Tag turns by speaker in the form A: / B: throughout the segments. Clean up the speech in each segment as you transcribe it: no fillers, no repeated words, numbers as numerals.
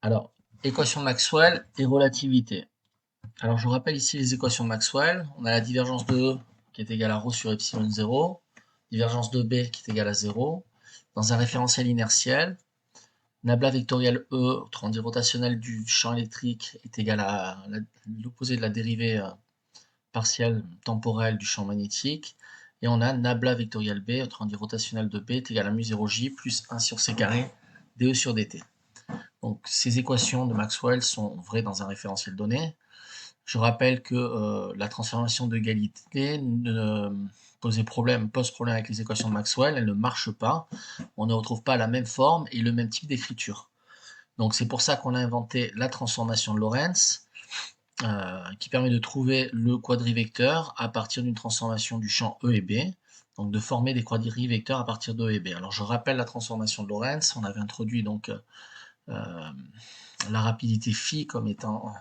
A: Alors, équation de Maxwell et relativité. Alors, je vous rappelle ici les équations de Maxwell. On a la divergence de E qui est égale à ρ sur epsilon 0, divergence de B qui est égale à 0. Dans un référentiel inertiel, nabla vectoriel E, autrement dit rotationnel du champ électrique, est égal à l'opposé de la dérivée partielle temporelle du champ magnétique. Et on a nabla vectoriel B, autrement dit rotationnel de B, est égal à mu0j plus 1 sur c carré dE sur dt. Donc, ces équations de Maxwell sont vraies dans un référentiel donné. Je rappelle que la transformation d'égalité pose problème avec les équations de Maxwell, elles ne marchent pas. On ne retrouve pas la même forme et le même type d'écriture. Donc c'est pour ça qu'on a inventé la transformation de Lorentz, qui permet de trouver le quadrivecteur à partir d'une transformation du champ E et B, donc de former des quadrivecteurs à partir de E et B. Alors je rappelle la transformation de Lorentz, on avait introduit donc la rapidité phi comme étant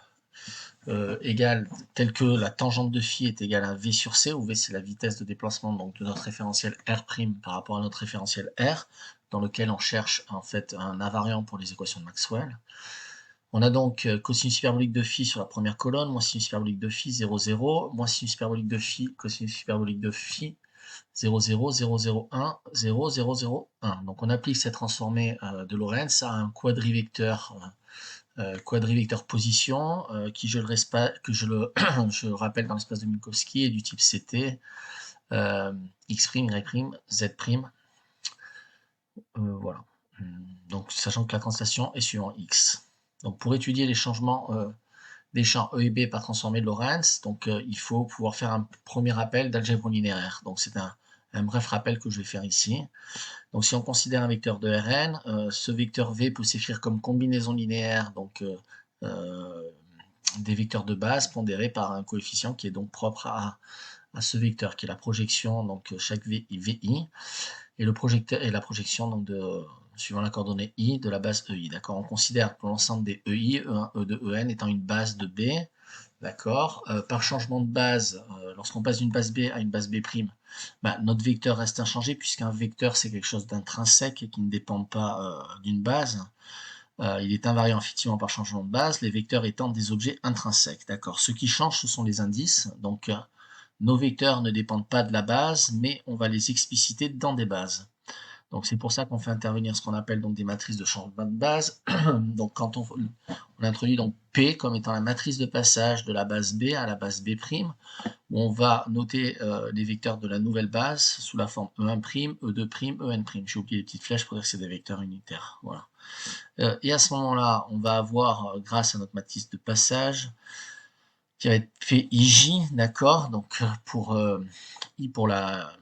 A: égale, telle que la tangente de phi est égale à v sur c, où v c'est la vitesse de déplacement donc, de notre référentiel R' par rapport à notre référentiel R, dans lequel on cherche en fait un invariant pour les équations de Maxwell. On a donc cosinus hyperbolique de phi sur la première colonne, moins sinus hyperbolique de phi 0, 0, moins sinus hyperbolique de phi, cosinus hyperbolique de phi 0, 0, 0, 0, 1, 0, 0, 0, 1. Donc on applique cette transformée de Lorentz à un quadrivecteur position qui, je je rappelle dans l'espace de Minkowski, est du type CT, X', Y', Z'. Voilà. Donc, sachant que la translation est suivant X. Donc, pour étudier les changements des champs E et B par transformée de Lorentz, donc, il faut pouvoir faire un premier rappel d'algèbre linéaire. Donc, c'est un bref rappel que je vais faire ici. Donc, si on considère un vecteur de Rn, ce vecteur V peut s'écrire comme combinaison linéaire, donc des vecteurs de base pondérés par un coefficient qui est donc propre à ce vecteur, qui est la projection, donc chaque VI, et la projection donc suivant la coordonnée I de la base EI. D'accord. On considère que l'ensemble des EI, E1, E2, En étant une base de B. D'accord. Par changement de base, lorsqu'on passe d'une base B à une base B', bah, notre vecteur reste inchangé, puisqu'un vecteur c'est quelque chose d'intrinsèque et qui ne dépend pas d'une base. Il est invariant effectivement par changement de base, les vecteurs étant des objets intrinsèques. D'accord. Ce qui change, ce sont les indices. Donc, nos vecteurs ne dépendent pas de la base, mais on va les expliciter dans des bases. Donc c'est pour ça qu'on fait intervenir ce qu'on appelle donc des matrices de changement de base. Donc quand on introduit donc P comme étant la matrice de passage de la base B à la base B', où on va noter les vecteurs de la nouvelle base sous la forme E1', E2', En'. J'ai oublié les petites flèches pour dire que c'est des vecteurs unitaires. Voilà. Et à ce moment-là, on va avoir, grâce à notre matrice de passage, qui va être fait IJ, d'accord. Donc pour I pour la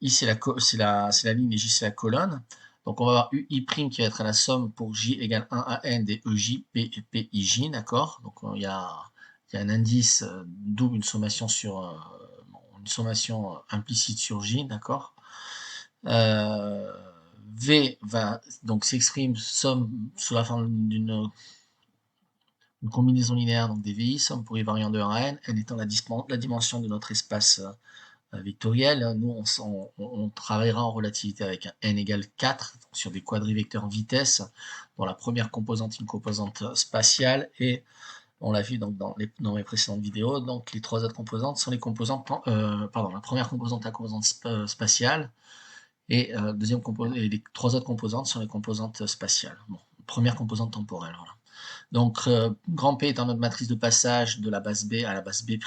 A: I c'est la ligne et J c'est la colonne. Donc on va avoir UI' qui va être à la somme pour J égale 1 à N des EJ, P et PIJ, d'accord. Donc il y a un indice double, une sommation implicite sur J, d'accord. V va donc s'exprime somme sous la forme d'une combinaison linéaire, donc des VI, somme pour I variant de 1 à N, N étant la dimension de notre espace vectoriel. Nous, on travaillera en relativité avec un n égale 4 sur des quadrivecteurs vitesse, dont la première composante est une composante spatiale, et on l'a vu donc dans mes précédentes vidéos, donc les trois autres composantes sont les composantes, la première composante est la composante spatiale, et, et les trois autres composantes sont les composantes spatiales. Bon, première composante temporelle, voilà. Donc, grand P étant notre matrice de passage de la base B à la base B',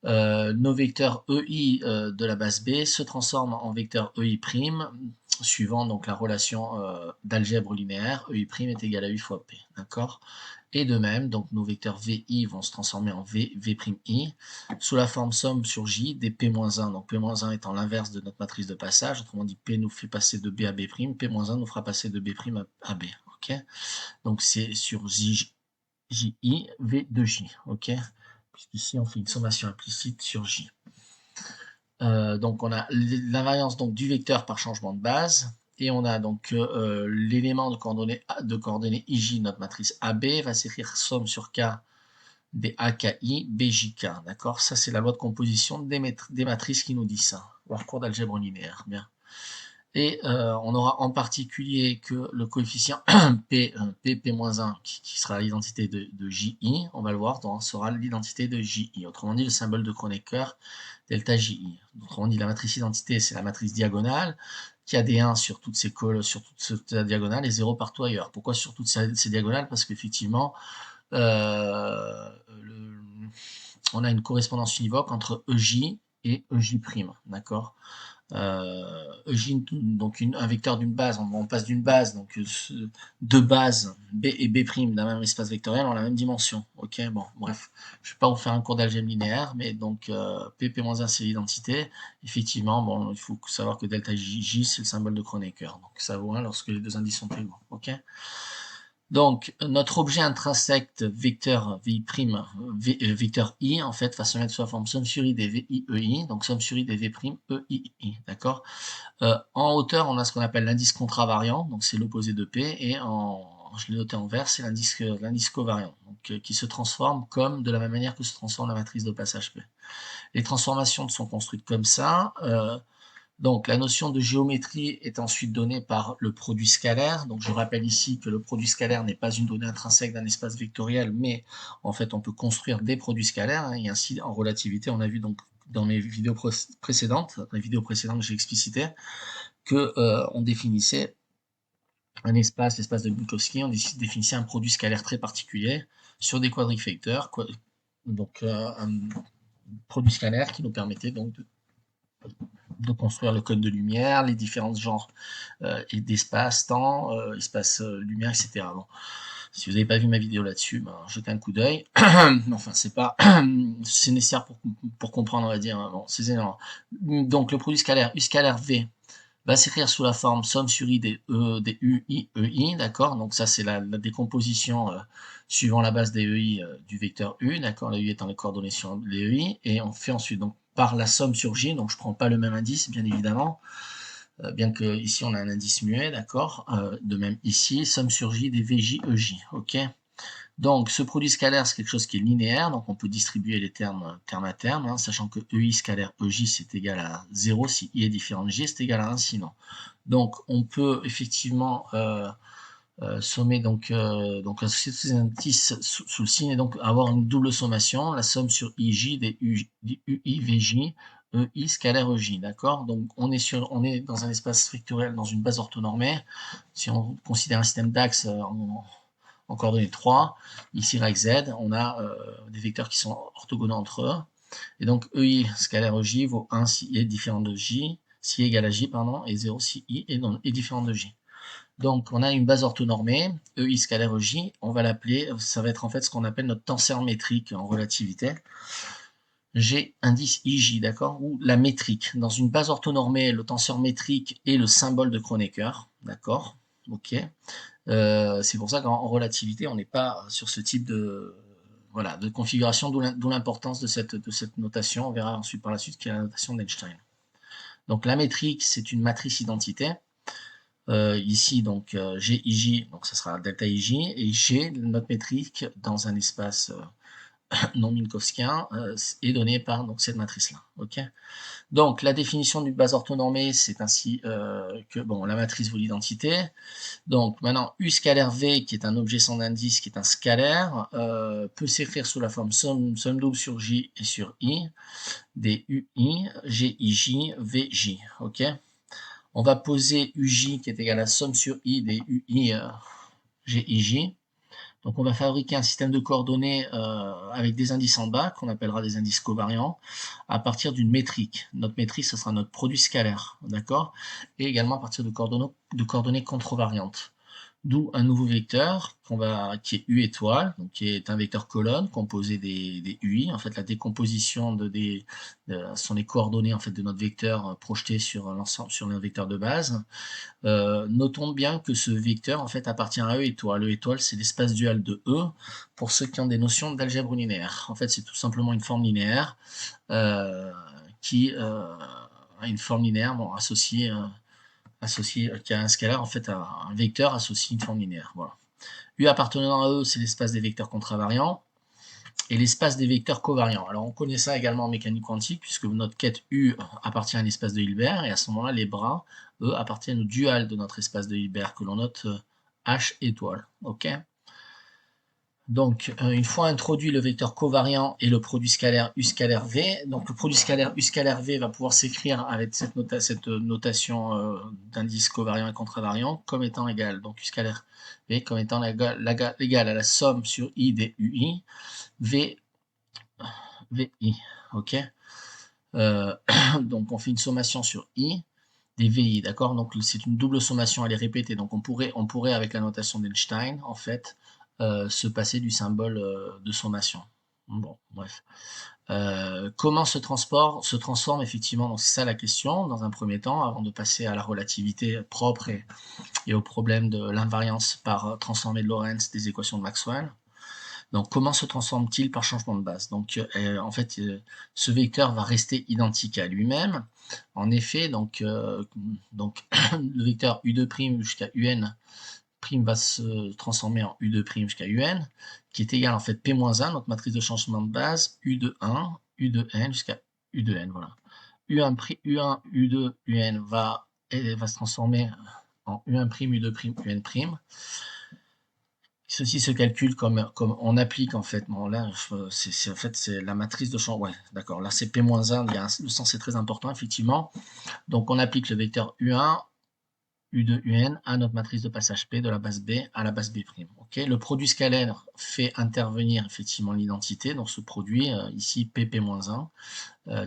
A: nos vecteurs EI de la base B se transforment en vecteurs EI', suivant donc la relation d'algèbre linéaire, EI' est égal à U fois P, d'accord. Et de même, donc nos vecteurs VI vont se transformer en V'I, sous la forme somme sur J des P-1, donc P-1 étant l'inverse de notre matrice de passage, autrement dit P nous fait passer de B à B', P-1 nous fera passer de B' à B, ok. Donc c'est sur JI, V de J, ok. Puisqu'ici on fait une sommation implicite sur J. Donc on a l'invariance donc du vecteur par changement de base, et on a donc l'élément de coordonnées IJ, notre matrice AB, va s'écrire somme sur K des AKI, BJK, d'accord. Ça c'est la loi de composition des matrices qui nous dit ça, leur cours d'algèbre linéaire, bien. Et on aura en particulier que le coefficient P-1 qui sera l'identité de JI, on va le voir, sera l'identité de JI. Autrement dit, le symbole de Kronecker, delta JI. Autrement dit, la matrice identité, c'est la matrice diagonale qui a des 1 sur toutes ces sur toute cette diagonale et 0 partout ailleurs. Pourquoi sur toutes ces diagonales? Parce qu'effectivement, on a une correspondance univoque entre EJ et EJ', d'accord? EJ, donc un vecteur d'une base, on passe d'une base, donc deux bases B et B' d'un même espace vectoriel ont la même dimension. Ok, bon, bref, je vais pas vous faire un cours d'algèbre linéaire, mais donc PP-1 c'est l'identité. Effectivement, bon, il faut savoir que delta J c'est le symbole de Kronecker, donc ça vaut 1 lorsque les deux indices sont égaux. Ok. Donc, notre objet intrinsèque vecteur VI', vecteur I, en fait, va se mettre sous la forme somme sur I des VI EI, donc somme sur I des V' EI, d'accord? En hauteur, on a ce qu'on appelle l'indice contravariant, donc c'est l'opposé de P, et je l'ai noté en vert, c'est l'indice covariant, donc, qui se transforme comme de la même manière que se transforme la matrice de passage P. Les transformations sont construites comme ça. Donc la notion de géométrie est ensuite donnée par le produit scalaire. Donc je rappelle ici que le produit scalaire n'est pas une donnée intrinsèque d'un espace vectoriel, mais en fait on peut construire des produits scalaires. Et ainsi en relativité, on a vu donc dans mes vidéos précédentes, j'ai explicité que on définissait un espace, l'espace de Minkowski, on définissait un produit scalaire très particulier sur des quadrifacteurs, donc un produit scalaire qui nous permettait donc de construire le code de lumière, les différents genres d'espace, temps, espace lumière, etc. Bon. Si vous n'avez pas vu ma vidéo là-dessus, ben, jetez un coup d'œil. Enfin, c'est pas, c'est nécessaire pour comprendre, on va dire. Bon, c'est énorme. Donc, le produit scalaire, U scalaire V, va s'écrire sous la forme somme sur I des UI, EI, d'accord? Donc, ça, c'est la décomposition suivant la base des EI du vecteur U, d'accord? Les U étant les coordonnées sur les EI, et on fait ensuite, donc, par la somme sur J, donc je prends pas le même indice, bien évidemment, bien que ici on a un indice muet, d'accord, de même ici, somme sur J des VJ, EJ, ok. Donc ce produit scalaire c'est quelque chose qui est linéaire, donc on peut distribuer les termes terme à terme, hein, sachant que EI scalaire EJ c'est égal à 0 si I est différent de J, c'est égal à 1 sinon. Donc on peut effectivement sommer donc associer tous ces indices sous le signe et donc avoir une double sommation, la somme sur IJ des UI VJ EI scalaire EJ, d'accord? Donc on est dans un espace vectoriel, dans une base orthonormée. Si on considère un système d'axes en coordonnées 3, x, y, z, on a des vecteurs qui sont orthogonaux entre eux. Et donc EI scalaire EJ vaut 1 si I est différent de J, si I égale à J, pardon, et 0 si I est différent de J. Donc, on a une base orthonormée, EI scalaire EJ, on va l'appeler, ça va être en fait ce qu'on appelle notre tenseur métrique en relativité. G indice IJ, d'accord, ou la métrique. Dans une base orthonormée, le tenseur métrique est le symbole de Kronecker, d'accord, ok. C'est pour ça qu'en relativité, on n'est pas sur ce type de, voilà, de configuration, d'où l'importance de cette notation. On verra ensuite par la suite qui est la notation d'Einstein. Donc la métrique, c'est une matrice identité. Ici, donc, GIJ, donc ça sera delta IJ, et G, notre métrique, dans un espace non minkowskien, est donné par donc, cette matrice-là. Okay, donc, la définition d'une base orthonormée, c'est ainsi que bon, la matrice vaut l'identité. Donc, maintenant, U scalaire V, qui est un objet sans indice, qui est un scalaire, peut s'écrire sous la forme somme double sur J et sur I, des UI, GIJ, VJ. Ok, on va poser UJ qui est égal à la somme sur I des UI GIJ. Donc on va fabriquer un système de coordonnées avec des indices en bas, qu'on appellera des indices covariants, à partir d'une métrique. Notre métrique, ce sera notre produit scalaire, d'accord? Et également à partir de coordonnées controvariantes. D'où un nouveau vecteur qui est U étoile, donc qui est un vecteur colonne composé des UI. En fait, la décomposition sont les coordonnées en fait de notre vecteur projeté sur l'ensemble, sur un vecteur de base. Notons bien que ce vecteur en fait appartient à E étoile. E étoile, c'est l'espace dual de E pour ceux qui ont des notions d'algèbre linéaire. En fait, c'est tout simplement une forme linéaire qui a une forme linéaire associée qui a un scalaire, en fait, un vecteur associé à une forme linéaire. Voilà. U appartenant à E, c'est l'espace des vecteurs contravariants. et l'espace des vecteurs covariants. Alors on connaît ça également en mécanique quantique, puisque notre quête U appartient à un espace de Hilbert, et à ce moment-là, les bras, eux, appartiennent au dual de notre espace de Hilbert, que l'on note H étoile. Ok. Donc, une fois introduit le vecteur covariant et le produit scalaire U scalaire V, donc le produit scalaire U scalaire V va pouvoir s'écrire avec cette notation d'indice covariant et contravariant comme étant égal, donc U scalaire V comme étant égal à la somme sur I des UI, V, VI, ok. Donc on fait une sommation sur I des VI, d'accord. Donc c'est une double sommation, elle est répétée, donc on pourrait avec la notation d'Einstein, en fait, se passer du symbole de sommation. Bon, bref. Comment se transforme effectivement, donc c'est ça la question, dans un premier temps, avant de passer à la relativité propre et au problème de l'invariance par transformée de Lorentz des équations de Maxwell. Donc comment se transforme-t-il par changement de base? Donc en fait, ce vecteur va rester identique à lui-même. En effet, donc le vecteur U2' jusqu'à UN' va se transformer en U2' jusqu'à UN, qui est égal en fait P-1, notre matrice de changement de base, U de 1, U de N jusqu'à U de N, voilà. U1, U2, UN va se transformer en U1', U2', UN'. Ceci se calcule comme on applique en fait. Bon, là, c'est en fait c'est la matrice de champ. Ouais, d'accord. Là, c'est P-1. Le sens est très important, effectivement. Donc, on applique le vecteur U1, U2, UN à notre matrice de passage P de la base B à la base B'. Okay, le produit scalaire fait intervenir effectivement l'identité. Donc, ce produit ici PP-1,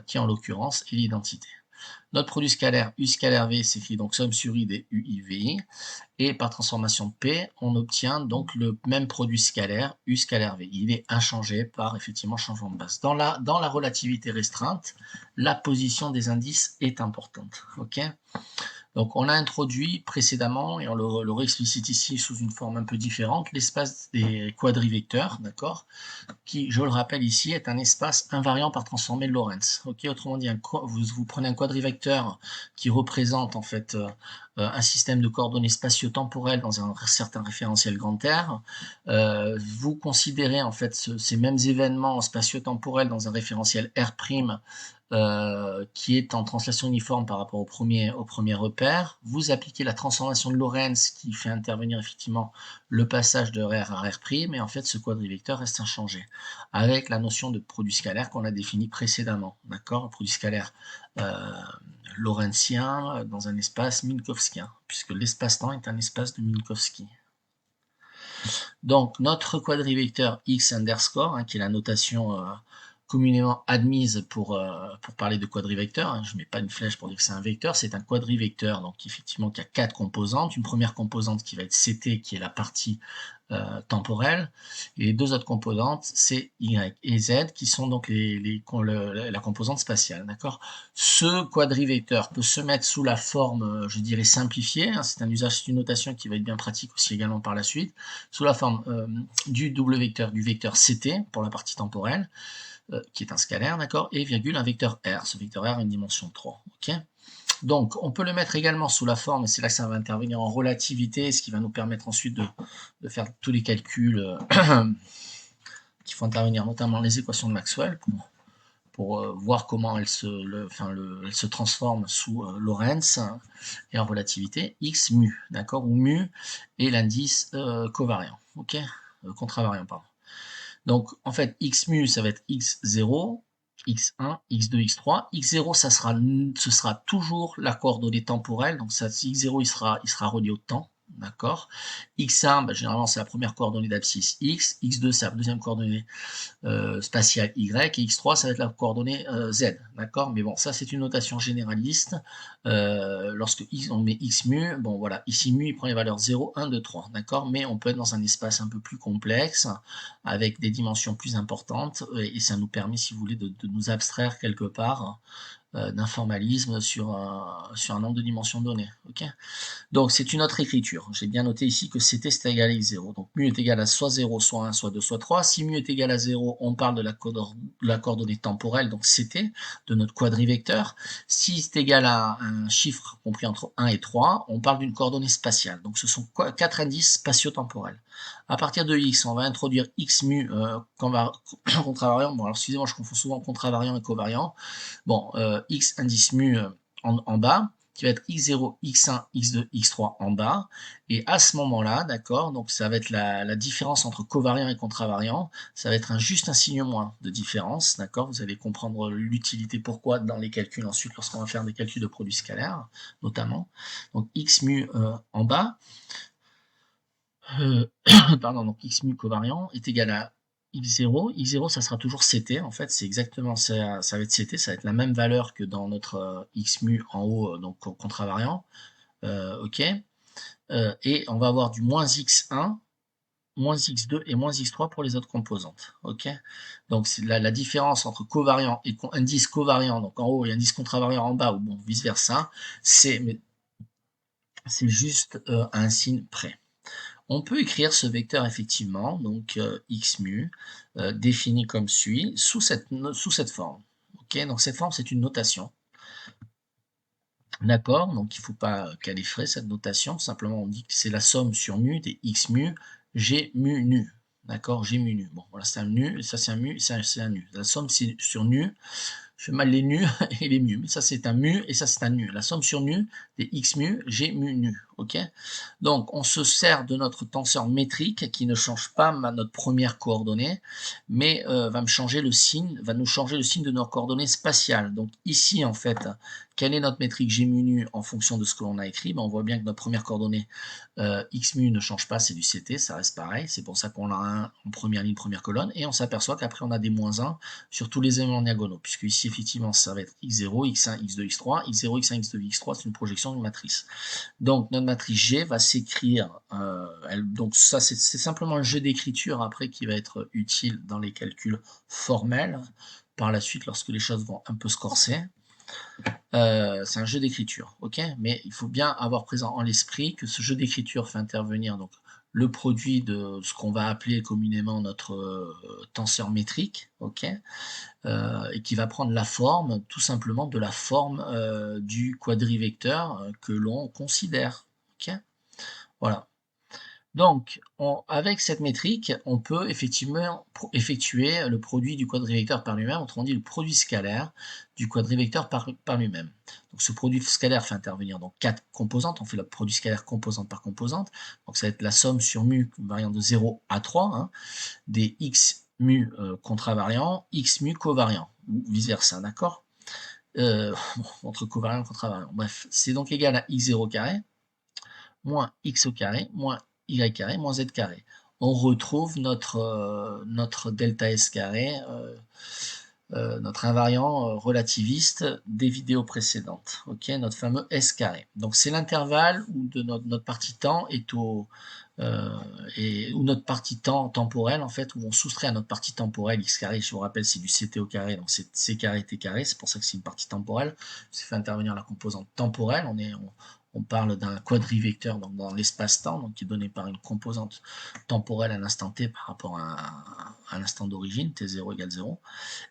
A: qui en l'occurrence est l'identité. Notre produit scalaire U scalaire V s'écrit donc somme sur I des UIVI, et par transformation P, on obtient donc le même produit scalaire U scalaire V. Il est inchangé par effectivement changement de base. Dans la relativité restreinte, la position des indices est importante. Ok. Donc on a introduit précédemment, et on le réexplicite ici sous une forme un peu différente, l'espace des quadrivecteurs, d'accord, qui, je le rappelle ici, est un espace invariant par transformée de Lorentz. Ok, autrement dit, vous prenez un quadrivecteur qui représente en fait un système de coordonnées spatio-temporelles dans un certain référentiel grand R. Vous considérez en fait ces mêmes événements spatio-temporels dans un référentiel R', qui est en translation uniforme par rapport au premier repère. Vous appliquez la transformation de Lorentz qui fait intervenir effectivement le passage de R à R', et en fait ce quadrivecteur reste inchangé, avec la notion de produit scalaire qu'on a défini précédemment, d'accord, produit scalaire lorenzien dans un espace minkowskien, puisque l'espace-temps est un espace de Minkowski. Donc notre quadrivecteur X underscore, qui est la notation communément admise pour parler de quadrivecteur, je ne mets pas une flèche pour dire que c'est un vecteur, c'est un quadrivecteur, donc effectivement qui a 4 composantes, une première composante qui va être CT, qui est la partie temporelle, et les deux autres composantes, C, Y et Z, qui sont donc la composante spatiale, d'accord. Ce quadrivecteur peut se mettre sous la forme, je dirais, simplifiée, c'est un usage, c'est une notation qui va être bien pratique aussi également par la suite, sous la forme du double vecteur, du vecteur CT, pour la partie temporelle, qui est un scalaire, d'accord, et virgule un vecteur R. Ce vecteur R a une dimension 3, ok. Donc, on peut le mettre également sous la forme, et c'est là que ça va intervenir en relativité, ce qui va nous permettre ensuite de faire tous les calculs qui font intervenir notamment les équations de Maxwell pour voir comment elles se transforment sous Lorentz et en relativité, X mu, d'accord, où mu est l'indice covariant, ok, contravariant, pardon. Donc, en fait, X mu, ça va être X0, X1, X2, X3. X0, ce sera toujours la coordonnée temporelle. Donc, ça, X0, il sera relié au temps. D'accord. X1, bah, généralement, c'est la première coordonnée d'abscisse X. X2, c'est la deuxième coordonnée spatiale Y. Et X3, ça va être la coordonnée Z. D'accord. Mais bon, ça, c'est une notation généraliste. Lorsque on met X mu, bon, voilà. Ici, mu, il prend les valeurs 0, 1, 2, 3. D'accord. Mais on peut être dans un espace un peu plus complexe, avec des dimensions plus importantes, et ça nous permet, si vous voulez, de nous abstraire quelque part d'un formalisme sur un nombre de dimensions données. Ok, donc c'est une autre écriture. J'ai bien noté ici que CT c'est égal à x0. Donc mu est égal à soit 0, soit 1, soit 2, soit 3. Si mu est égal à 0, on parle de la coordonnée temporelle, donc CT, de notre quadrivecteur. Si c'est égal à un chiffre compris entre 1 et 3, on parle d'une coordonnée spatiale. Donc ce sont 4 indices spatio-temporels. À partir de x, on va introduire x mu contravariant. Bon, alors excusez-moi, je confonds souvent contravariant et covariant. Bon, x indice mu en bas, qui va être x0, x1, x2, x3 en bas. Et à ce moment-là, d'accord, donc ça va être la différence entre covariant et contravariant. Ça va être juste un signe moins de différence, d'accord. Vous allez comprendre l'utilité pourquoi dans les calculs ensuite lorsqu'on va faire des calculs de produits scalaires, notamment. Donc x mu en bas, pardon, donc x mu covariant est égal à x0. x0, ça sera toujours CT, en fait, c'est exactement ça, ça va être CT, ça va être la même valeur que dans notre x mu en haut, donc contravariant. Ok. Et on va avoir du moins x1, moins x2 et moins x3 pour les autres composantes. Ok. Donc c'est la différence entre covariant et indice covariant, donc en haut et indice contravariant en bas, ou bon, vice versa, c'est juste un signe près. On peut écrire ce vecteur effectivement, donc x mu, défini comme suit, sous cette forme. Ok, donc cette forme c'est une notation. D'accord, donc il ne faut pas qu'elle effraie cette notation, simplement on dit que c'est la somme sur mu des x mu, g mu nu. D'accord, g mu nu. Bon, voilà, c'est un nu, ça c'est un mu, c'est un nu. La somme c'est sur nu, je fais mal les nus et les mu, mais ça c'est un mu et ça c'est un nu. La somme sur nu des x mu, g mu nu. Ok. Donc on se sert de notre tenseur métrique qui ne change pas notre première coordonnée, mais va nous changer le signe de nos coordonnées spatiales. Donc ici en fait, quelle est notre métrique g mu nu en fonction de ce que l'on a écrit? On voit bien que notre première coordonnée x mu ne change pas, c'est du CT, ça reste pareil. C'est pour ça qu'on a un en première ligne, première colonne, et on s'aperçoit qu'après on a des moins 1 sur tous les éléments diagonaux, puisque ici effectivement ça va être x0, x1, x2, x3, x0, x1, x2, x3, c'est une projection d'une matrice. Donc notre matrice G va s'écrire, donc ça c'est simplement un jeu d'écriture après qui va être utile dans les calculs formels, par la suite lorsque les choses vont un peu se corser. C'est un jeu d'écriture, ok. Mais il faut bien avoir présent en l'esprit que ce jeu d'écriture fait intervenir donc le produit de ce qu'on va appeler communément notre tenseur métrique, ok, et qui va prendre la forme, tout simplement, de la forme du quadrivecteur que l'on considère, ok. Voilà. Donc, avec cette métrique, on peut effectivement effectuer le produit du quadrivecteur par lui-même, autrement dit le produit scalaire du quadrivecteur par lui-même. Donc ce produit scalaire fait intervenir donc 4 composantes, on fait le produit scalaire composante par composante, donc ça va être la somme sur mu variant de 0 à 3, hein, des x mu contravariant, x mu covariant, ou vice versa, d'accord, entre covariant et contravariant. Bref, c'est donc égal à x0 carré, moins x au carré, moins y carré, moins z carré. On retrouve notre delta s carré, notre invariant relativiste des vidéos précédentes, ok, notre fameux s carré. Donc c'est l'intervalle où de notre partie temps est où notre partie temps temporelle, en fait, où on soustrait à notre partie temporelle x carré, je vous rappelle, c'est du ct au carré, donc c'est c carré t carré, c'est pour ça que c'est une partie temporelle, ça fait intervenir la composante temporelle, on parle d'un quadrivecteur donc dans l'espace-temps, donc qui est donné par une composante temporelle à l'instant t par rapport à l'instant d'origine, t0 égale 0,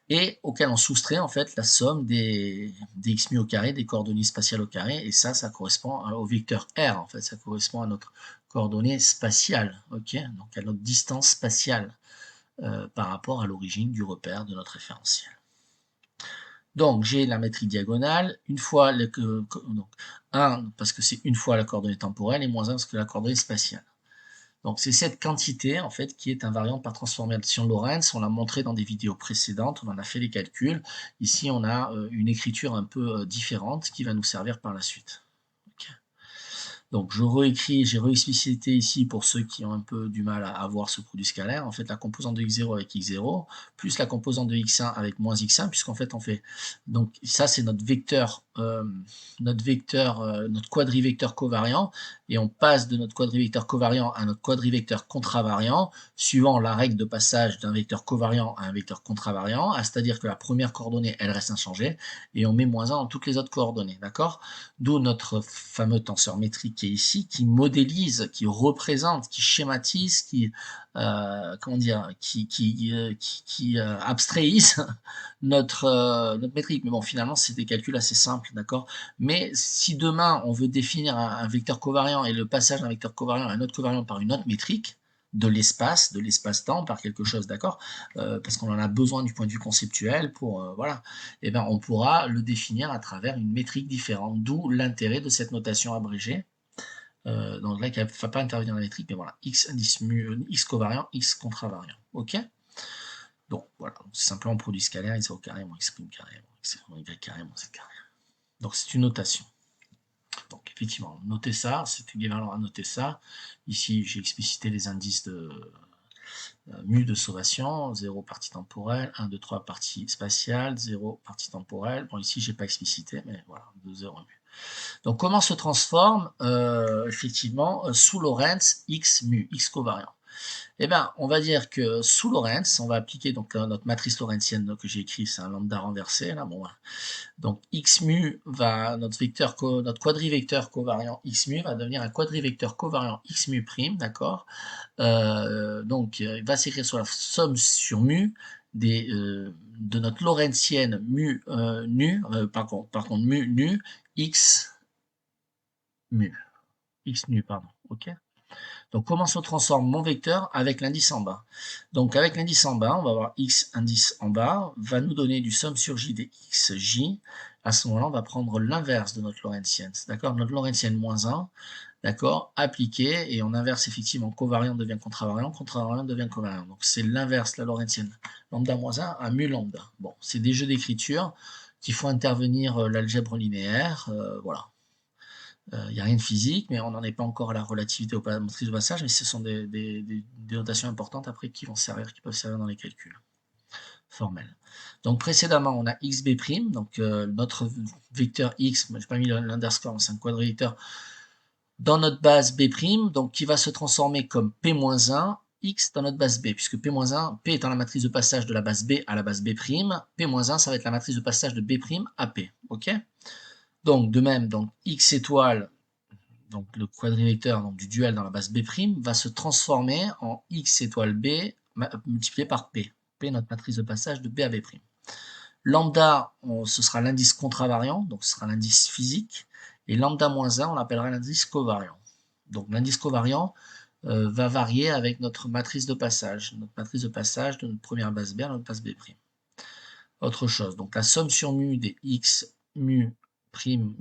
A: et auquel on soustrait en fait la somme des x mu au carré, des coordonnées spatiales au carré, et ça correspond au vecteur r, en fait, ça correspond à notre coordonnée spatiale, ok, donc à notre distance spatiale par rapport à l'origine du repère de notre référentiel. Donc j'ai la métrique diagonale, une fois donc 1 parce que c'est une fois la coordonnée temporelle et moins 1 parce que la coordonnée spatiale. Donc c'est cette quantité en fait qui est invariante par transformation Lorentz, on l'a montré dans des vidéos précédentes, on en a fait les calculs. Ici on a une écriture un peu différente qui va nous servir par la suite. Okay. Donc je réécris, j'ai réexplicité ici pour ceux qui ont un peu du mal à voir ce produit scalaire. En fait, la composante de x0 avec x0, plus la composante de x1 avec moins x1, puisqu'en fait on fait, donc ça c'est notre quadrivecteur covariant, et on passe de notre quadrivecteur covariant à notre quadrivecteur contravariant, suivant la règle de passage d'un vecteur covariant à un vecteur contravariant, c'est-à-dire que la première coordonnée, elle reste inchangée, et on met moins 1 dans toutes les autres coordonnées, d'accord? D'où notre fameux tenseur métrique qui est ici, qui modélise, qui représente, qui schématise, comment dire, qui abstraise notre métrique. Mais bon, finalement, c'est des calculs assez simples, d'accord? Mais si demain, on veut définir un vecteur covariant et le passage d'un vecteur covariant à un autre covariant par une autre métrique, de l'espace-temps, par quelque chose, d'accord, parce qu'on en a besoin du point de vue conceptuel pour, voilà, et ben on pourra le définir à travers une métrique différente, d'où l'intérêt de cette notation abrégée, dans laquelle il ne va pas intervenir la métrique, mais voilà, x indice mu, x covariant, x contravariant, ok? Donc voilà, c'est simplement produit scalaire, x au carré, moins x prime carré, moins x y carré, moins z carré. Donc c'est une notation. Donc effectivement, notez ça, c'est équivalent à noter ça. Ici, j'ai explicité les indices de mu de sauvation, 0 partie temporelle, 1, 2, 3 partie spatiale, 0 partie temporelle. Bon, ici, j'ai pas explicité, mais voilà, de 0 mu. Donc, comment se transforme effectivement sous Lorentz x mu, x covariant? Eh bien, on va dire que sous Lorentz, on va appliquer donc notre matrice lorentzienne que j'ai écrit, c'est un lambda renversé, là, bon, voilà. Donc x mu va, notre quadrivecteur covariant x mu va devenir un quadrivecteur covariant x mu prime, d'accord? Donc il va s'écrire sur la somme sur mu de notre lorentzienne mu nu, par contre mu nu x mu, x nu, pardon, ok? Donc, comment se transforme mon vecteur avec l'indice en bas? Donc, avec l'indice en bas, on va avoir x indice en bas, va nous donner du somme sur j des xj. À ce moment-là, on va prendre l'inverse de notre lorentzienne. D'accord? Notre lorentzienne moins 1, d'accord, appliqué, et on inverse effectivement, covariant devient contravariant, contravariant devient covariant. Donc, c'est l'inverse, la lorentzienne. Lambda moins 1 à mu lambda. Bon, c'est des jeux d'écriture qu'il faut intervenir l'algèbre linéaire, voilà. Il n'y a rien de physique, mais on n'en est pas encore à la relativité aux matrices de passage, mais ce sont des notations importantes après qui peuvent servir dans les calculs formels. Donc précédemment, on a xb', donc notre vecteur x, je n'ai pas mis l'underscore, c'est un quadrivecteur, dans notre base b', donc qui va se transformer comme p-1, x dans notre base b, puisque p-1, p étant la matrice de passage de la base b à la base b', p-1, ça va être la matrice de passage de b' à p, ok? Donc de même, donc x étoile, donc le quadrivecteur donc, du duel dans la base B', va se transformer en x étoile B multiplié par P. P, notre matrice de passage de B à B'. Lambda, ce sera l'indice contravariant, donc ce sera l'indice physique. Et lambda moins 1, on l'appellera l'indice covariant. Donc l'indice covariant va varier avec notre matrice de passage. Notre matrice de passage de notre première base B à notre base B'. Autre chose, donc la somme sur mu des x mu prime,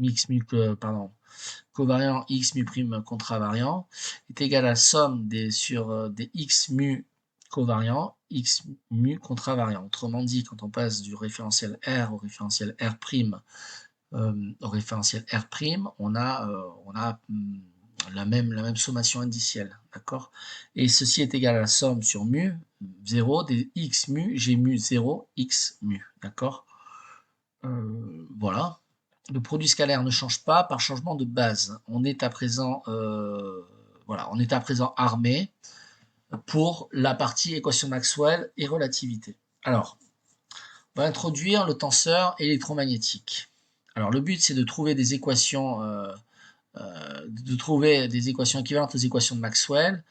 A: covariant x mu prime contravariant est égal à la somme des x mu covariant, x mu contravariant. Autrement dit, quand on passe du référentiel R au référentiel R', on a la même sommation indicielle, d'accord? Et ceci est égal à la somme sur mu 0 des x mu, g mu 0, x mu, d'accord? Voilà. Le produit scalaire ne change pas par changement de base. On est à présent, voilà, on est à présent armé pour la partie équation Maxwell et relativité. Alors, on va introduire le tenseur électromagnétique. Alors, le but, c'est de trouver des équations, équivalentes aux équations de Maxwell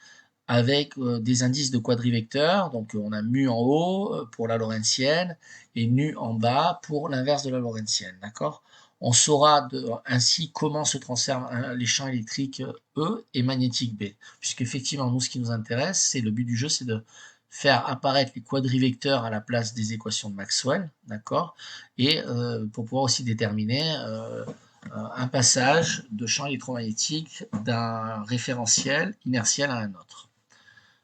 A: avec des indices de quadrivecteurs. Donc, on a mu en haut pour la lorentzienne et nu en bas pour l'inverse de la lorentzienne. D'accord? On saura ainsi comment se transforment les champs électriques E et magnétiques B. Puisqu'effectivement, nous, ce qui nous intéresse, c'est le but du jeu, c'est de faire apparaître les quadrivecteurs à la place des équations de Maxwell, d'accord? Et pour pouvoir aussi déterminer un passage de champ électromagnétique d'un référentiel inertiel à un autre.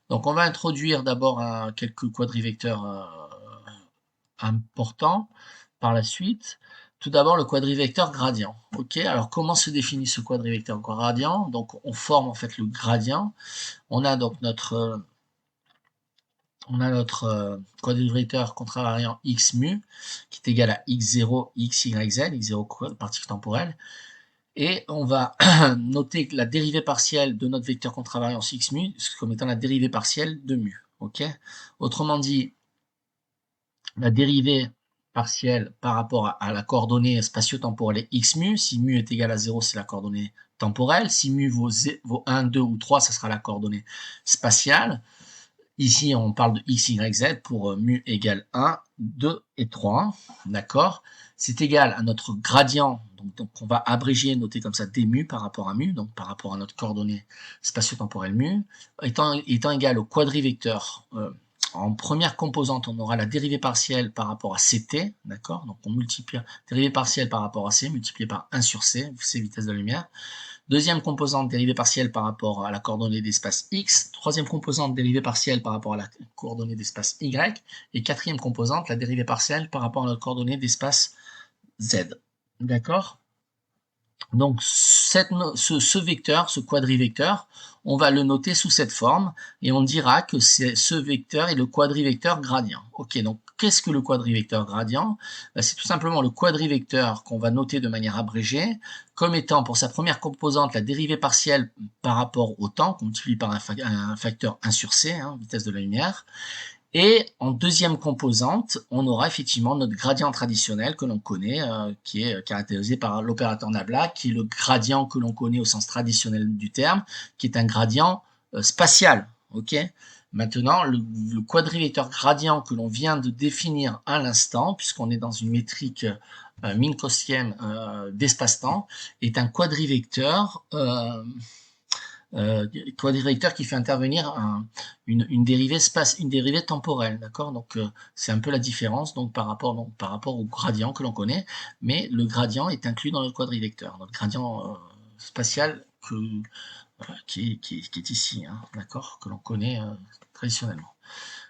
A: Donc on va introduire d'abord quelques quadrivecteurs importants par la suite. tout d'abord le quadrivecteur gradient. Ok, alors comment se définit ce quadrivecteur gradient? Donc on forme en fait le gradient. On a donc notre quadrivecteur contravariant x mu qui est égal à x0, x, y, z, x0 particule temporelle. Et on va noter la dérivée partielle de notre vecteur contravariance x mu comme étant la dérivée partielle de mu. Ok, autrement dit, la dérivée partielle par rapport à la coordonnée spatio-temporelle est x mu. Si mu est égal à 0, c'est la coordonnée temporelle. Si mu vaut 1, 2 ou 3, ça sera la coordonnée spatiale. Ici, on parle de x, y, z pour mu égale 1, 2 et 3. D'accord? C'est égal à notre gradient. Donc, on va abréger, noter comme ça d mu par rapport à mu, donc par rapport à notre coordonnée spatio-temporelle mu, étant égal au quadrivecteur. En première composante, on aura la dérivée partielle par rapport à ct, d'accord? Donc on multiplie dérivée partielle par rapport à c, multiplié par 1 sur c, c vitesse de la lumière. Deuxième composante, dérivée partielle par rapport à la coordonnée d'espace x. Troisième composante, dérivée partielle par rapport à la coordonnée d'espace y. Et quatrième composante, la dérivée partielle par rapport à la coordonnée d'espace z. D'accord? Donc ce vecteur, ce quadrivecteur, on va le noter sous cette forme et on dira que ce vecteur est le quadrivecteur gradient. Ok, donc qu'est-ce que le quadrivecteur gradient? C'est tout simplement le quadrivecteur qu'on va noter de manière abrégée comme étant pour sa première composante la dérivée partielle par rapport au temps, qu'on multiplie par un facteur 1 sur c, vitesse de la lumière. Et en deuxième composante, on aura effectivement notre gradient traditionnel que l'on connaît, qui est caractérisé par l'opérateur Nabla, qui est le gradient que l'on connaît au sens traditionnel du terme, qui est un gradient spatial. Ok. Maintenant, le quadrivecteur gradient que l'on vient de définir à l'instant, puisqu'on est dans une métrique minkowskienne d'espace-temps, est un quadrivecteur qui fait intervenir une dérivée temporelle, d'accord? Donc c'est un peu la différence donc par rapport au gradient que l'on connaît, mais le gradient est inclus dans le quadrivecteur, notre gradient spatial qui est ici, d'accord? Que l'on connaît traditionnellement.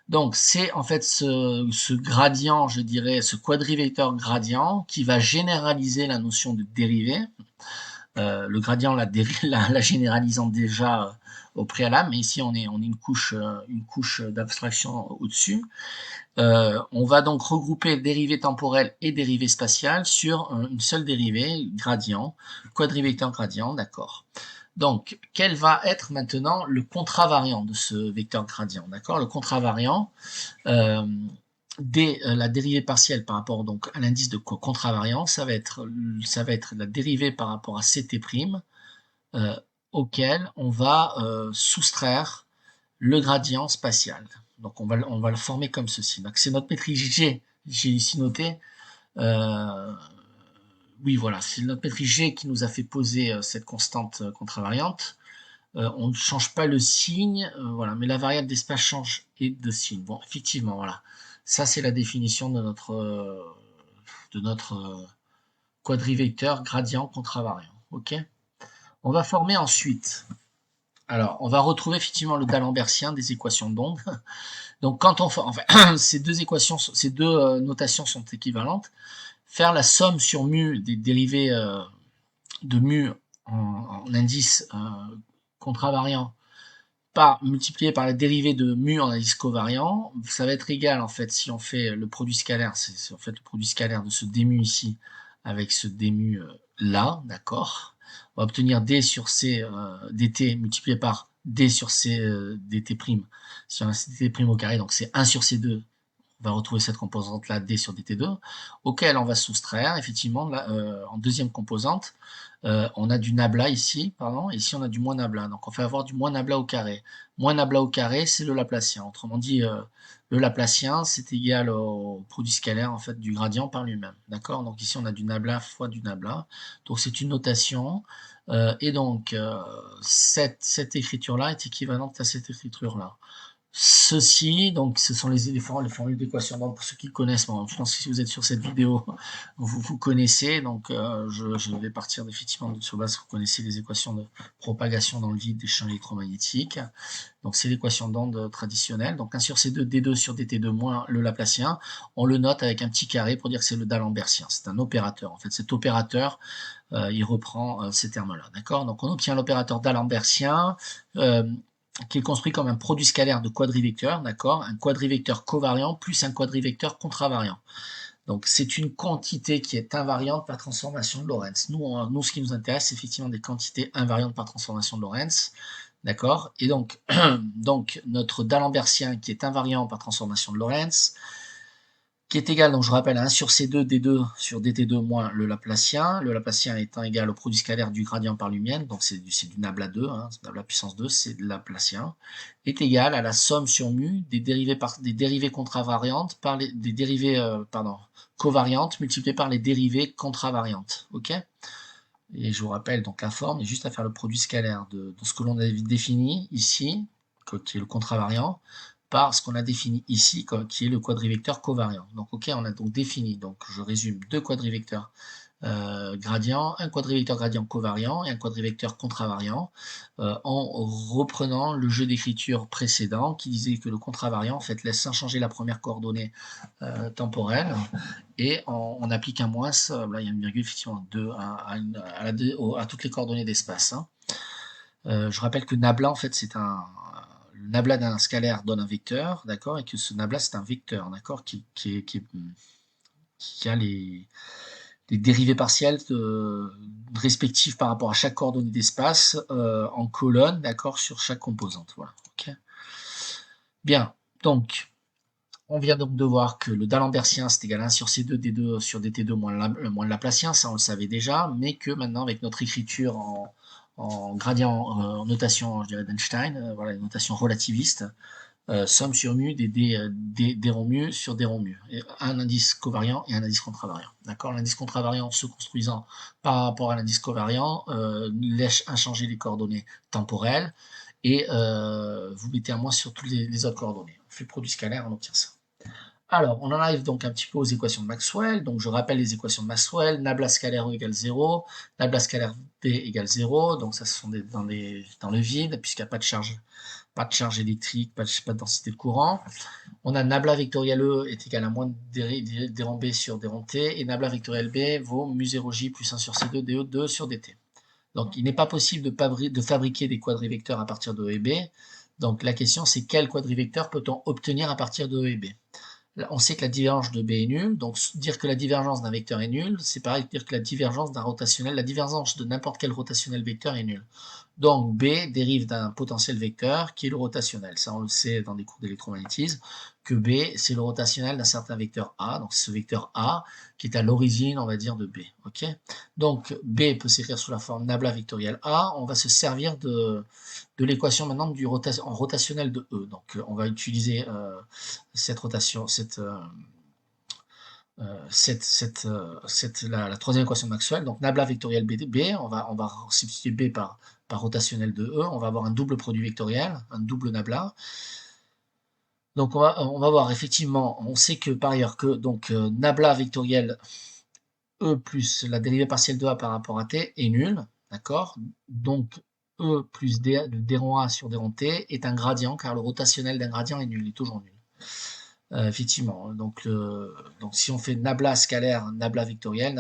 A: Donc c'est en fait ce gradient, je dirais, ce quadrivecteur gradient qui va généraliser la notion de dérivée. Le gradient la généralisant déjà au préalable, mais ici on est une couche d'abstraction au-dessus. On va donc regrouper dérivée temporelle et dérivée spatiale sur une seule dérivée, gradient, quadrivecteur gradient, d'accord. Donc, quel va être maintenant le contravariant de ce vecteur gradient, d'accord? Le contravariant, la dérivée partielle par rapport donc à l'indice de contravariant, ça va être la dérivée par rapport à ct', auquel on va soustraire le gradient spatial. Donc on va le former comme ceci. Donc c'est notre métrique G, j'ai ici noté. Oui, voilà, c'est notre métrique G qui nous a fait poser cette constante contravariante. On ne change pas le signe, voilà, mais la variable d'espace change et de signe. Bon, effectivement, voilà. Ça, c'est la définition de notre quadrivecteur gradient contravariant. Ok. On va former ensuite. Alors, on va retrouver effectivement le d'Alembertien des équations d'onde. Donc, quand on forme, enfin, ces deux notations sont équivalentes. Faire la somme sur mu des dérivées de mu en indice contravariant multiplié par la dérivée de mu en indice covariant, ça va être égal en fait si on fait le produit scalaire, c'est en fait le produit scalaire de ce dmu ici avec ce dmu là, d'accord? On va obtenir d sur c dt multiplié par d sur c dt prime sur un dt prime au carré, donc c'est 1 sur c2. On va retrouver cette composante là d sur dt2, auquel on va soustraire effectivement là, en deuxième composante. On a du nabla ici, pardon, ici on a du moins nabla, donc on fait avoir du moins nabla au carré. Moins nabla au carré, c'est le Laplacien. Autrement dit, le Laplacien, c'est égal au produit scalaire en fait du gradient par lui-même, d'accord? Donc ici on a du nabla fois du nabla, donc c'est une notation, et donc cette écriture-là est équivalente à cette écriture-là. ceci, donc ce sont les formules d'équation d'onde pour ceux qui connaissent. Bon, je pense que si vous êtes sur cette vidéo, vous connaissez. Donc je vais partir effectivement de sur base, vous connaissez les équations de propagation dans le vide des champs électromagnétiques. Donc c'est l'équation d'onde traditionnelle. Donc 1 sur C2, D2 sur DT2 moins le Laplacien. On le note avec un petit carré pour dire que c'est le D'Alembertien. C'est un opérateur. En fait, cet opérateur, il reprend ces termes-là. D'accord? Donc on obtient l'opérateur D'Alembertien. Qui est construit comme un produit scalaire de quadrivecteurs, d'accord, un quadrivecteur covariant plus un quadrivecteur contravariant. Donc c'est une quantité qui est invariante par transformation de Lorentz. Nous ce qui nous intéresse, c'est effectivement des quantités invariantes par transformation de Lorentz, d'accord. Et donc, notre D'Alembertien qui est invariant par transformation de Lorentz, qui est égal, donc je rappelle, à 1 sur C2, D2 sur DT2 moins le Laplacien étant égal au produit scalaire du gradient par lumière, donc c'est du nabla 2, hein, nabla puissance 2, c'est de Laplacien, est égal à la somme sur mu des dérivées contravariantes par des dérivées, covariantes multipliées par les dérivées contravariantes, ok. Et je vous rappelle, donc la forme, il y a juste à faire le produit scalaire de ce que l'on a défini ici, qui est le contravariant, par ce qu'on a défini ici, qui est le quadrivecteur covariant. Donc ok, on a donc défini, donc je résume, deux quadrivecteurs gradients, un quadrivecteur gradient covariant et un quadrivecteur contravariant, en reprenant le jeu d'écriture précédent qui disait que le contravariant en fait laisse inchanger la première coordonnée temporelle et on applique un moins, là il y a une virgule effectivement à toutes les coordonnées d'espace, hein. Je rappelle que nabla en fait c'est le nabla d'un scalaire donne un vecteur, d'accord, et que ce nabla c'est un vecteur, d'accord, qui a les dérivées partielles respectives par rapport à chaque coordonnée d'espace en colonne, d'accord, sur chaque composante. Voilà. Okay. Bien, donc on vient donc de voir que le D'Alembertien c'est égal à 1 sur C2, D2 sur DT2 moins le Laplacien, ça on le savait déjà, mais que maintenant avec notre écriture en gradient, en notation, je dirais d'Einstein, voilà, une notation relativiste, somme sur mu des ronds mu sur des ronds mu. Et un indice covariant et un indice contravariant. D'accord. L'indice contravariant se construisant par rapport à l'indice covariant laisse inchanger les coordonnées temporelles et vous mettez un moins sur toutes les autres coordonnées. On fait produit scalaire, on obtient ça. Alors, on en arrive donc un petit peu aux équations de Maxwell. Donc, je rappelle les équations de Maxwell. Nabla scalaire E égale 0, nabla scalaire B égale 0. Donc, ça, ce sont dans le vide, puisqu'il n'y a pas de charge électrique, pas de densité de courant. On a nabla vectoriel E est égal à moins d rond B sur d rond T, et nabla vectoriel B vaut mu 0J plus 1 sur C2 DE 2 sur DT. Donc, il n'est pas possible de fabriquer des quadrivecteurs à partir de E et B. Donc, la question, c'est quel quadrivecteur peut-on obtenir à partir de E et B? On sait que la divergence de B est nulle, donc dire que la divergence d'un vecteur est nulle, c'est pareil que dire que la divergence d'un rotationnel, la divergence de n'importe quel rotationnel vecteur est nulle. Donc B dérive d'un potentiel vecteur qui est le rotationnel. Ça, on le sait dans des cours d'électromagnétisme, que B, c'est le rotationnel d'un certain vecteur A, donc c'est ce vecteur A qui est à l'origine, on va dire, de B. Ok. Donc B peut s'écrire sous la forme nabla vectoriel A. On va se servir de l'équation maintenant en rotationnel de E. Donc on va utiliser cette rotation, la troisième équation de Maxwell, donc nabla vectoriel B, on va substituer B par rotationnel de E, on va avoir un double produit vectoriel, un double nabla. Donc on va voir effectivement, on sait que par ailleurs que donc nabla vectoriel E plus la dérivée partielle de A par rapport à T est nulle, d'accord. Donc E plus D rond A sur D rond T est un gradient, car le rotationnel d'un gradient est nul, il est toujours nul. Effectivement, donc si on fait nabla scalaire, nabla vectoriel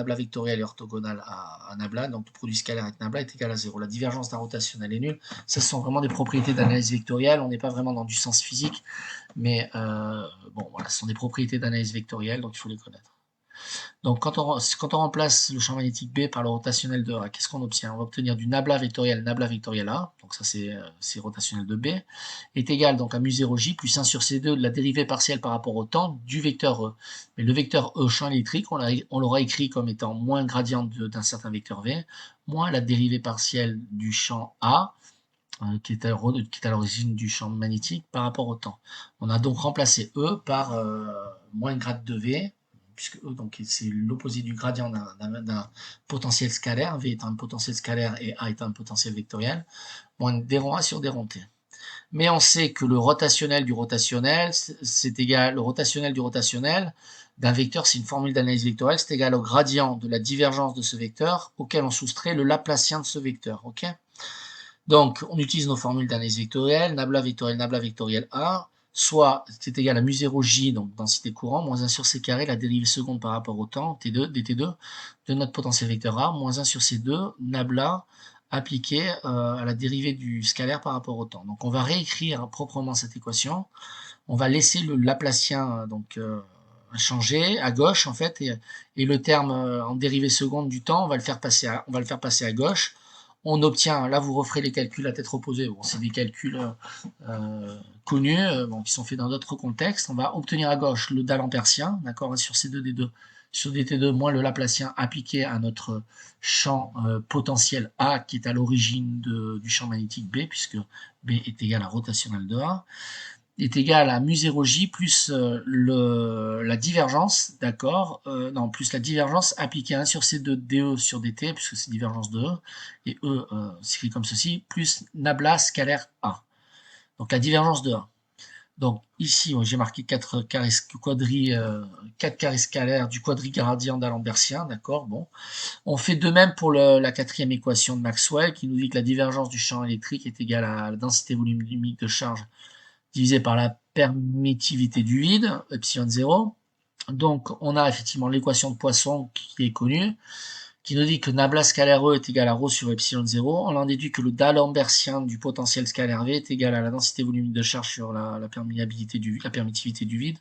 A: est orthogonal à nabla, donc le produit scalaire avec nabla est égal à 0. La divergence d'un rotationnel est nulle. Ça, ce sont vraiment des propriétés d'analyse vectorielle. On n'est pas vraiment dans du sens physique, mais bon, voilà, ce sont des propriétés d'analyse vectorielle, donc il faut les connaître. Donc quand on remplace le champ magnétique B par le rotationnel de A, qu'est-ce qu'on obtient? On va obtenir du nabla vectoriel A, donc ça c'est rotationnel de B, est égal donc à mu 0J plus 1 sur C2 de la dérivée partielle par rapport au temps du vecteur E. Mais le vecteur E champ électrique, on l'aura écrit comme étant moins gradient d'un certain vecteur V, moins la dérivée partielle du champ A, qui est à l'origine du champ magnétique par rapport au temps. On a donc remplacé E par moins grade de V, puisque E, donc c'est l'opposé du gradient d'un potentiel scalaire, V est un potentiel scalaire et A est un potentiel vectoriel, moins d rond A sur d rond T. mais on sait que le rotationnel du rotationnel, c'est égal, le rotationnel du rotationnel d'un vecteur, c'est une formule d'analyse vectorielle, c'est égal au gradient de la divergence de ce vecteur auquel on soustrait le Laplacien de ce vecteur, ok? Donc, on utilise nos formules d'analyse vectorielle, nabla vectoriel A, soit c'est égal à mu0j, donc densité courant, moins 1 sur c carré, la dérivée seconde par rapport au temps, T2, dt2, de notre potentiel vecteur A, moins 1 sur c2, nabla, appliqué à la dérivée du scalaire par rapport au temps. Donc, on va réécrire proprement cette équation. On va laisser le Laplacien donc changer à gauche en fait, et le terme en dérivée seconde du temps, on va le faire passer à gauche. On obtient, là vous referez les calculs à tête reposée, bon, c'est des calculs connus, bon, qui sont faits dans d'autres contextes. On va obtenir à gauche le D'Alempertien, d'accord, sur C2D2, sur dt2 moins le Laplacien appliqué à notre champ potentiel A qui est à l'origine du champ magnétique B, puisque B est égal à rotationnel de A, est égal à mu0j plus la divergence, d'accord, non, plus la divergence appliquée à 1 sur C2 dE sur dt, puisque c'est divergence de E, et E s'écrit comme ceci, plus nabla scalaire A. Donc la divergence de A. Donc ici, j'ai marqué 4 carrés scalaires du quadrigradient d'Alembertien, d'accord, bon. On fait de même pour la quatrième équation de Maxwell, qui nous dit que la divergence du champ électrique est égale à la densité volumique de charge divisé par la permittivité du vide, epsilon 0. Donc, on a effectivement l'équation de Poisson qui est connue, qui nous dit que nabla scalaire E est égal à ρ sur epsilon 0. On en déduit que le D'Alembertien du potentiel scalaire V est égal à la densité volumique de charge sur la permittivité du vide,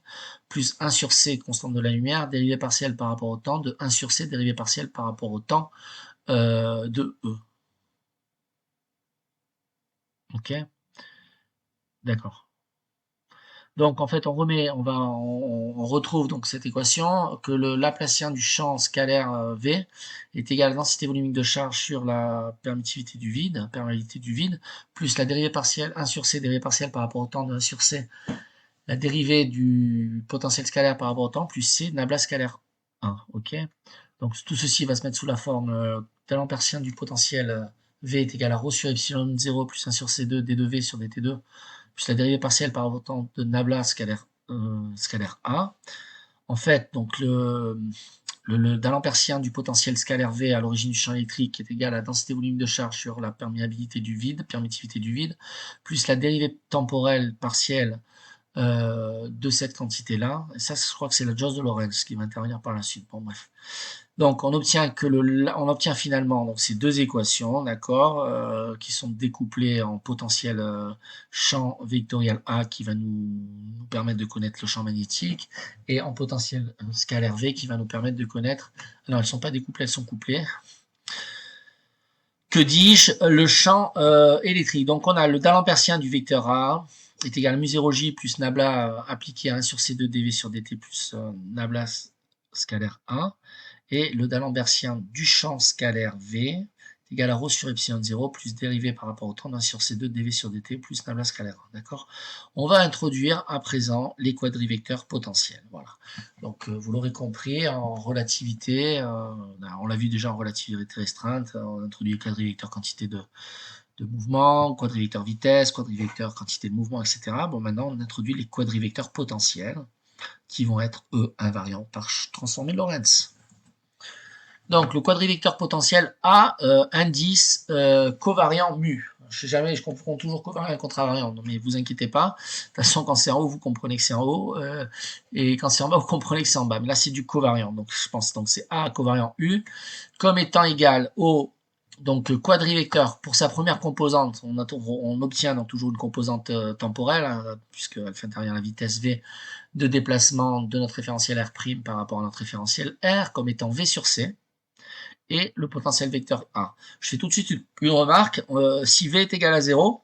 A: plus 1 sur C, constante de la lumière, dérivée partielle par rapport au temps, de 1 sur C, dérivée partielle par rapport au temps de E. Ok? D'accord. Donc en fait on retrouve donc cette équation que le Laplacien du champ scalaire V est égal à la densité volumique de charge sur la permittivité du vide, plus la dérivée partielle 1 sur C, dérivée partielle par rapport au temps de 1 sur C, la dérivée du potentiel scalaire par rapport au temps, plus C, nabla scalaire 1, ok. Donc tout ceci va se mettre sous la forme d'Alempertien du potentiel V est égal à ρ sur epsilon 0 plus 1 sur C2 d2V sur dt2 plus la dérivée partielle par rapport au temps de nabla scalaire A. En fait, donc le D'Alempertien du potentiel scalaire V à l'origine du champ électrique est égal à la densité volumique de charge sur la permittivité du vide, plus la dérivée temporelle partielle de cette quantité-là. Et ça, je crois que c'est la jauge de Lorentz qui va intervenir par la suite. Bon, bref. Donc, on obtient finalement donc, ces deux équations, d'accord, qui sont découplées en potentiel champ vectoriel A qui va nous permettre de connaître le champ magnétique et en potentiel scalaire V qui va nous permettre de connaître. Non, elles ne sont pas découplées, elles sont couplées. Que dis-je? Le champ électrique. Donc, on a le D'Alempertien du vecteur A est égal à mu0j plus nabla appliqué à 1 sur C2 dV sur dt plus nabla scalaire A. Et le D'Alembertien du champ scalaire V est égal à ρ sur epsilon 0 plus dérivé par rapport au temps d'1 sur C2 dV sur dt plus nabla scalaire 1. D'accord? On va introduire à présent les quadrivecteurs potentiels. Voilà. Donc vous l'aurez compris, en relativité, on l'a vu déjà en relativité restreinte, on introduit les quadrivecteurs quantité de mouvement, quadrivecteur vitesse, quadrivecteur quantité de mouvement, etc. Bon, maintenant on introduit les quadrivecteurs potentiels qui vont être, eux, invariants par transformée de Lorentz. Donc, le quadrivecteur potentiel a indice covariant mu. Je comprends toujours covariant et contravariant, mais vous inquiétez pas. De toute façon, quand c'est en haut, vous comprenez que c'est en haut, et quand c'est en bas, vous comprenez que c'est en bas. Mais là, c'est du covariant, donc je pense donc c'est A covariant U comme étant égal au donc quadrivecteur pour sa première composante. On obtient donc toujours une composante temporelle, hein, puisqu'elle fait intervenir la vitesse V de déplacement de notre référentiel R' par rapport à notre référentiel R comme étant V sur C. Et le potentiel vecteur A. Je fais tout de suite une remarque. Si V est égal à 0,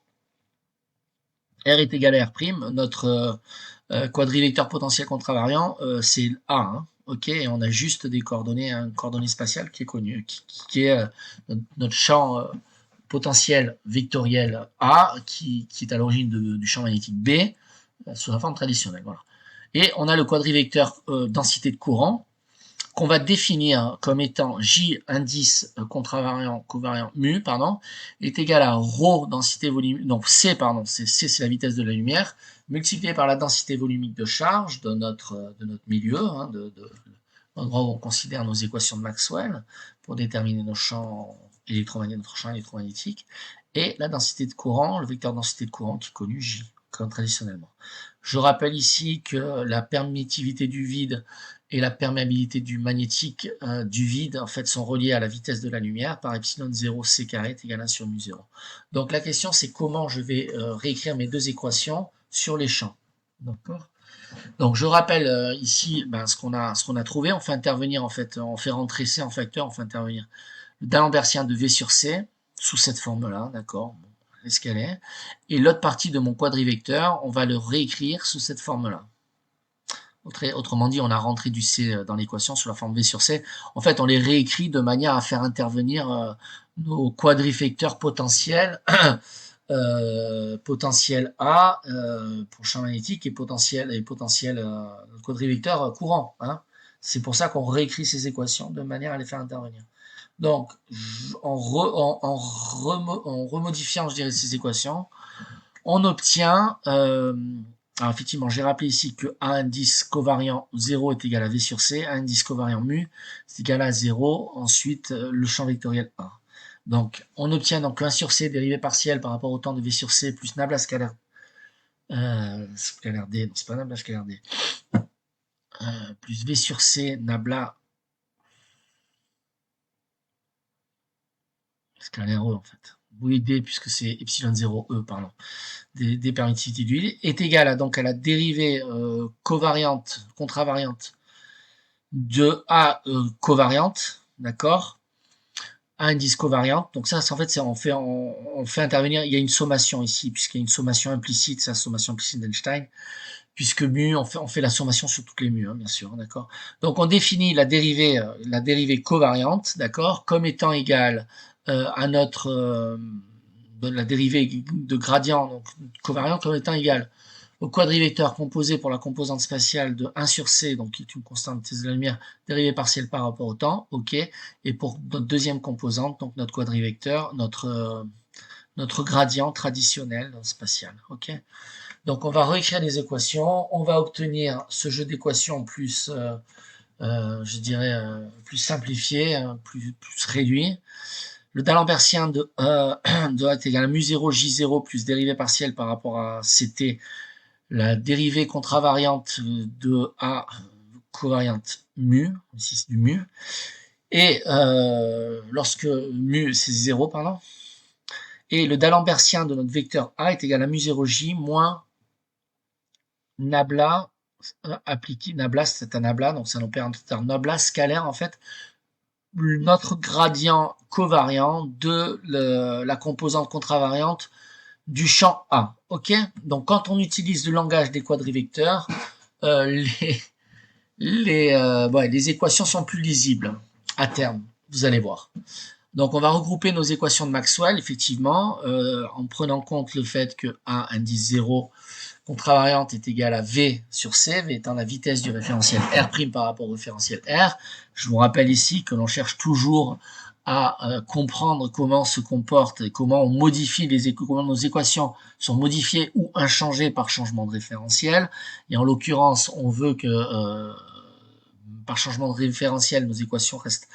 A: R est égal à R', notre quadrivecteur potentiel contravariant, c'est A. Hein, ok, et on a juste des coordonnées, une coordonnée spatiale qui est connue, qui est notre champ potentiel vectoriel A, qui est à l'origine du champ magnétique B, sous la forme traditionnelle. Voilà. Et on a le quadrivecteur densité de courant, qu'on va définir comme étant J indice contravariant covariant mu pardon est égal à ρ densité volumique, donc C pardon, C c'est la vitesse de la lumière multiplié par la densité volumique de charge de notre milieu, hein, de l'endroit où on considère nos équations de Maxwell pour déterminer nos champs électromagnétiques, notre champ électromagnétique, et la densité de courant, le vecteur densité de courant qui est connu J, comme traditionnellement. Je rappelle ici que la permittivité du vide et la perméabilité du magnétique du vide en fait sont reliés à la vitesse de la lumière par epsilon 0 c carré est égal à 1 sur mu 0. Donc la question c'est comment je vais réécrire mes deux équations sur les champs. D'accord. Donc je rappelle ici ce qu'on a trouvé. On fait intervenir en fait, on fait rentrer C en facteur, on fait intervenir le D'Alembertien de V sur C sous cette forme-là, d'accord. Bon, est-ce qu'elle est. Et l'autre partie de mon quadrivecteur, on va le réécrire sous cette forme-là. Autrement dit, on a rentré du C dans l'équation sous la forme V sur C. En fait, on les réécrit de manière à faire intervenir nos quadrivecteurs potentiels, potentiel A pour champ magnétique et potentiel quadrivecteur courant. Hein. C'est pour ça qu'on réécrit ces équations de manière à les faire intervenir. Donc, en remodifiant, je dirais, ces équations, on obtient alors effectivement, j'ai rappelé ici que A indice covariant 0 est égal à V sur C, A indice covariant mu c'est égal à 0, ensuite le champ vectoriel A. Donc, on obtient donc 1 sur C dérivé partiel par rapport au temps de V sur C plus nabla scalaire, scalaire D, non c'est pas nabla scalaire D, plus V sur C nabla scalaire E en fait. Oui, D puisque c'est epsilon 0 E, pardon. Des permittivités d'huile est égal à, donc, à la dérivée covariante, contravariante de A covariante, d'accord, A indice covariante. Donc ça, en fait, on fait intervenir, il y a une sommation ici, puisqu'il y a une sommation implicite, c'est la sommation implicite d'Einstein, puisque mu, on fait la sommation sur toutes les mu, hein, bien sûr, d'accord. Donc on définit la dérivée covariante, d'accord, comme étant égale à notre la dérivée de gradient donc covariant comme étant égale au quadrivecteur composé pour la composante spatiale de 1 sur C, donc qui est une constante de vitesse de la lumière, dérivée partielle par rapport au temps, ok, et pour notre deuxième composante, donc notre quadrivecteur, notre gradient traditionnel spatial, ok. Donc on va réécrire les équations, on va obtenir ce jeu d'équations plus, je dirais, plus simplifié, plus réduit. Le D'Alembertien de A est égal à mu0 J0 plus dérivée partielle par rapport à CT, la dérivée contravariante de A covariante mu, ici c'est du mu, et lorsque mu c'est 0, pardon, et le D'Alembertien de notre vecteur A est égal à mu0 J moins nabla appliqué, nabla c'est un nabla, donc c'est un opérateur nabla scalaire en fait, notre gradient covariant de la composante contravariante du champ A. Ok. Donc quand on utilise le langage des quadrivecteurs, les équations sont plus lisibles à terme. Vous allez voir. Donc on va regrouper nos équations de Maxwell, effectivement, en prenant compte le fait que A indice 0 contravariante est égale à V sur C, V étant la vitesse du référentiel R' par rapport au référentiel R. Je vous rappelle ici que l'on cherche toujours à comprendre comment se comporte et comment on modifie comment nos équations sont modifiées ou inchangées par changement de référentiel. Et en l'occurrence, on veut que par changement de référentiel, nos équations restent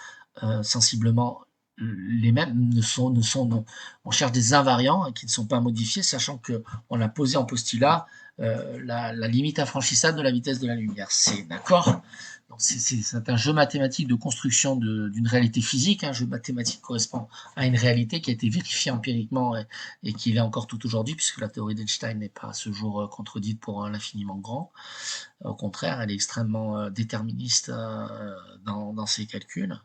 A: sensiblement les mêmes, on cherche des invariants qui ne sont pas modifiés, sachant qu'on a posé en postulat la limite infranchissable de la vitesse de la lumière. C'est d'accord. C'est un jeu mathématique de construction d'une réalité physique. Un jeu mathématique correspond à une réalité qui a été vérifiée empiriquement et qui l'est encore tout aujourd'hui, puisque la théorie d'Einstein n'est pas à ce jour contredite pour l'infiniment grand. Au contraire, elle est extrêmement déterministe dans ses calculs.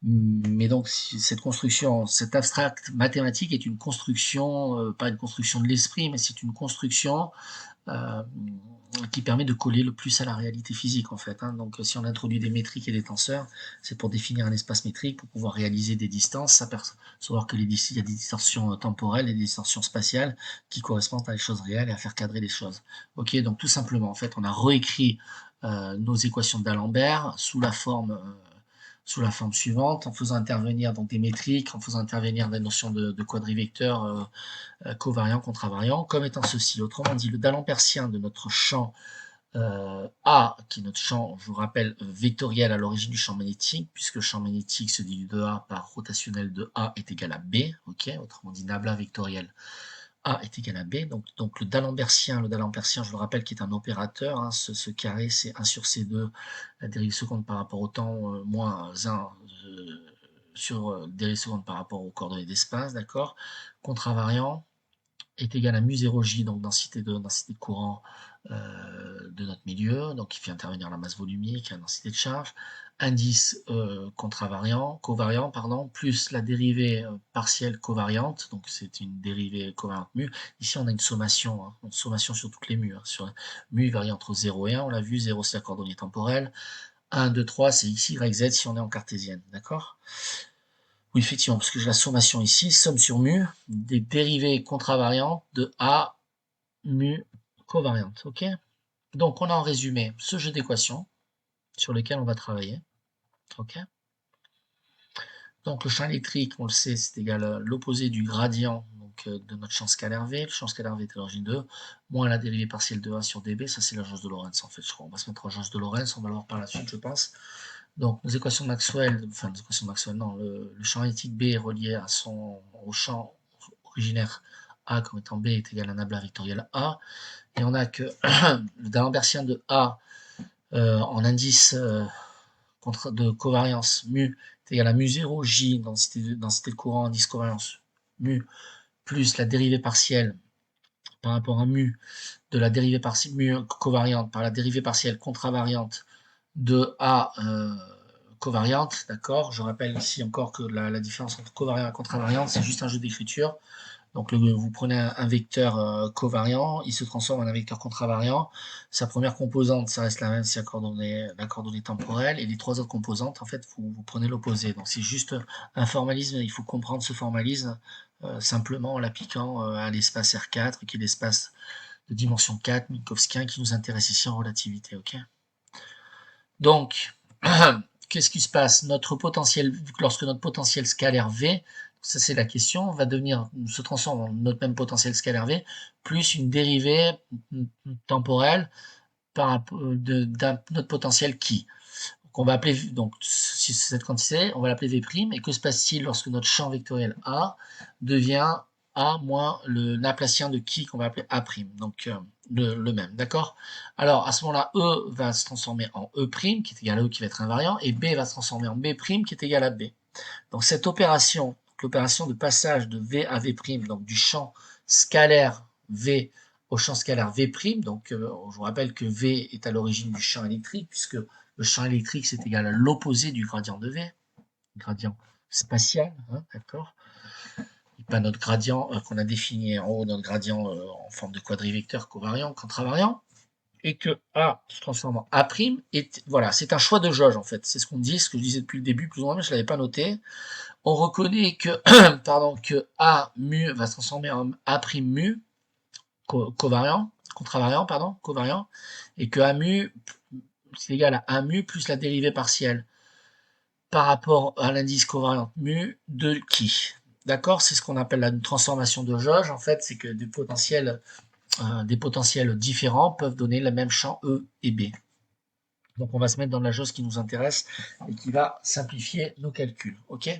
A: Mais donc cette construction, cet abstract mathématique est une construction, pas une construction de l'esprit, mais c'est une construction qui permet de coller le plus à la réalité physique en fait. Hein. Donc si on introduit des métriques et des tenseurs, c'est pour définir un espace métrique, pour pouvoir réaliser des distances, savoir que il y a des distorsions temporelles et des distorsions spatiales qui correspondent à des choses réelles et à faire cadrer les choses. Ok, donc tout simplement en fait on a réécrit nos équations d'Alembert sous la forme suivante, en faisant intervenir donc des métriques, en faisant intervenir des notions de quadrivecteurs covariants, contravariants, comme étant ceci. Autrement dit, le D'Alembertien de notre champ A, qui est notre champ, je vous rappelle, vectoriel à l'origine du champ magnétique, puisque le champ magnétique se divise de A par rotationnel de A est égal à B, ok, autrement dit, nabla vectoriel A est égal à B, donc le D'Alembertien, je vous rappelle, qui est un opérateur, hein, ce carré, c'est 1 sur C2, la dérive seconde par rapport au temps, moins 1 sur dérive seconde par rapport aux coordonnées d'espace, d'accord. Contravariant est égal à mu0j, donc densité de courant de notre milieu, donc qui fait intervenir la masse volumique, la densité de charge, indice covariant, pardon, plus la dérivée partielle covariante, donc c'est une dérivée covariante mu. Ici on a une sommation, hein, sur toutes les mu. Hein, sur mu varie entre 0 et 1, on l'a vu, 0 c'est la coordonnée temporelle, 1, 2, 3 c'est x, y, z si on est en cartésienne, d'accord? Oui, effectivement, parce que j'ai la sommation ici, somme sur mu, des dérivées contravariantes de A mu covariante, ok? Donc on a en résumé ce jeu d'équations sur lequel on va travailler, ok? Donc le champ électrique, on le sait, c'est égal à l'opposé du gradient donc, de notre champ scalaire V. Le champ scalaire V est à l'origine de moins la dérivée partielle de A sur dB, ça c'est la jauge de Lorentz en fait, je crois. On va se mettre en jauge de Lorentz, on va le voir par la suite, je pense. Donc nos équations de Maxwell, enfin nos équations de Maxwell, non, le champ électrique B est relié au champ originaire A comme étant B est égal à nabla vectoriel A. Et on a que le D'Alembertien de A en indice de covariance mu est égal à mu0 J, densité de courant, indice covariance mu, plus la dérivée partielle par rapport à mu de la dérivée partielle mu covariante par la dérivée partielle contravariante de A covariante, d'accord. Je rappelle ici encore que la différence entre covariant et contravariante, c'est juste un jeu d'écriture. Donc vous prenez un vecteur covariant, il se transforme en un vecteur contravariant. Sa première composante, ça reste la même, c'est la coordonnée temporelle. Et les trois autres composantes, en fait, vous prenez l'opposé. Donc c'est juste un formalisme, il faut comprendre ce formalisme simplement en l'appliquant à l'espace R4, qui est l'espace de dimension 4, minkowskien, qui nous intéresse ici en relativité. Ok. Donc, qu'est-ce qui se passe? Lorsque notre potentiel scalaire V, ça c'est la question, va se transformer en notre même potentiel scalaire V, plus une dérivée temporelle d'un notre potentiel qui. On va appeler, donc, si cette quantité, on va l'appeler V', et que se passe-t-il lorsque notre champ vectoriel A devient A moins le laplacien de qui qu'on va appeler A', donc le même, d'accord? Alors, à ce moment-là, E va se transformer en E', qui est égal à E qui va être invariant, et B va se transformer en B', qui est égal à B. Donc, cette opération, l'opération de passage de V à V', donc du champ scalaire V au champ scalaire V', donc je vous rappelle que V est à l'origine du champ électrique, puisque le champ électrique, c'est égal à l'opposé du gradient de V, gradient spatial, hein, d'accord? Et pas notre gradient qu'on a défini en haut, notre gradient en forme de quadrivecteur covariant, contravariant, et que A se transforme en A', voilà, c'est un choix de jauge en fait, c'est ce qu'on dit, ce que je disais depuis le début, plus ou moins, mais je ne l'avais pas noté. On reconnaît que, pardon, que A mu va se transformer en A' mu, covariant, contravariant, pardon, covariant, et que A mu c'est égal à 1 mu plus la dérivée partielle par rapport à l'indice covariant mu de qui. D'accord? C'est ce qu'on appelle la transformation de jauge. En fait, c'est que des potentiels différents peuvent donner le même champ E et B. Donc on va se mettre dans la jauge qui nous intéresse et qui va simplifier nos calculs. Ok?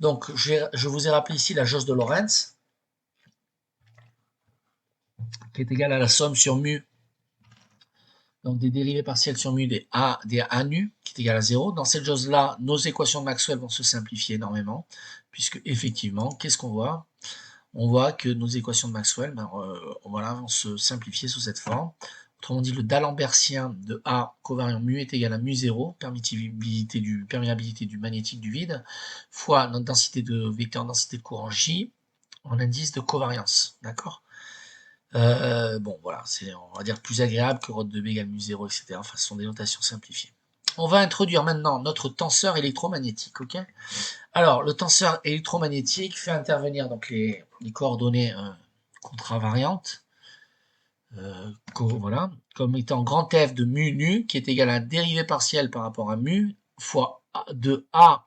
A: Donc je vous ai rappelé ici la jauge de Lorentz, qui est égale à la somme sur mu, donc des dérivées partielles sur mu des A nu, qui est égal à 0. Dans cette jauge-là, nos équations de Maxwell vont se simplifier énormément, puisque effectivement, qu'est-ce qu'on voit? On voit que nos équations de Maxwell voilà, vont se simplifier sous cette forme. Autrement dit, le D'Alembertien de A covariant mu est égal à mu0, perméabilité du magnétique du vide, fois notre densité de vecteur densité de courant J en indice de covariance. D'accord? Bon, voilà, c'est, on va dire, plus agréable que ρ de B égale mu0, etc. Enfin, ce sont des notations simplifiées. On va introduire maintenant notre tenseur électromagnétique, ok? Alors, le tenseur électromagnétique fait intervenir donc les coordonnées contravariantes voilà, comme étant grand F de mu nu, qui est égal à la dérivée partielle par rapport à mu, fois de A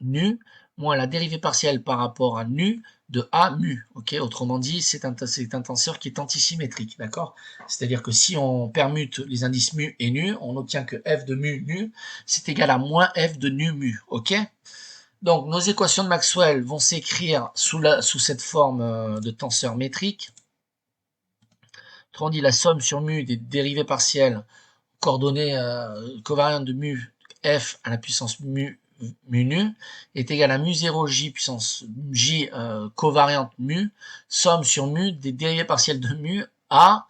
A: nu, moins la dérivée partielle par rapport à nu de A mu. Ok, autrement dit, c'est un tenseur qui est antisymétrique, d'accord? C'est-à-dire que si on permute les indices mu et nu, on obtient que F de mu nu, c'est égal à moins F de nu mu, ok? Donc, nos équations de Maxwell vont s'écrire sous cette forme de tenseur métrique. Autrement dit, la somme sur mu des dérivées partielles coordonnées covariantes de mu f à la puissance mu nu est égal à mu 0 j puissance j covariante mu, somme sur mu des dérivées partielles de mu à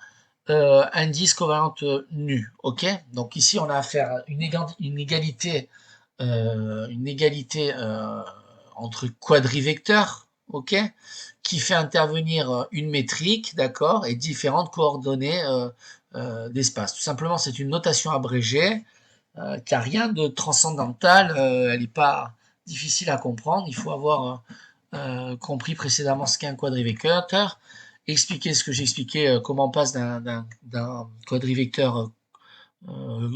A: indice covariante nu. Ok, donc ici on a affaire à une égalité entre quadrivecteurs, ok, qui fait intervenir une métrique, d'accord, et différentes coordonnées d'espace. Tout simplement, c'est une notation abrégée qui a rien de transcendantal, elle n'est pas difficile à comprendre. Il faut avoir compris précédemment ce qu'est un quadrivecteur, expliquer ce que j'ai expliqué, comment on passe d'un quadrivecteur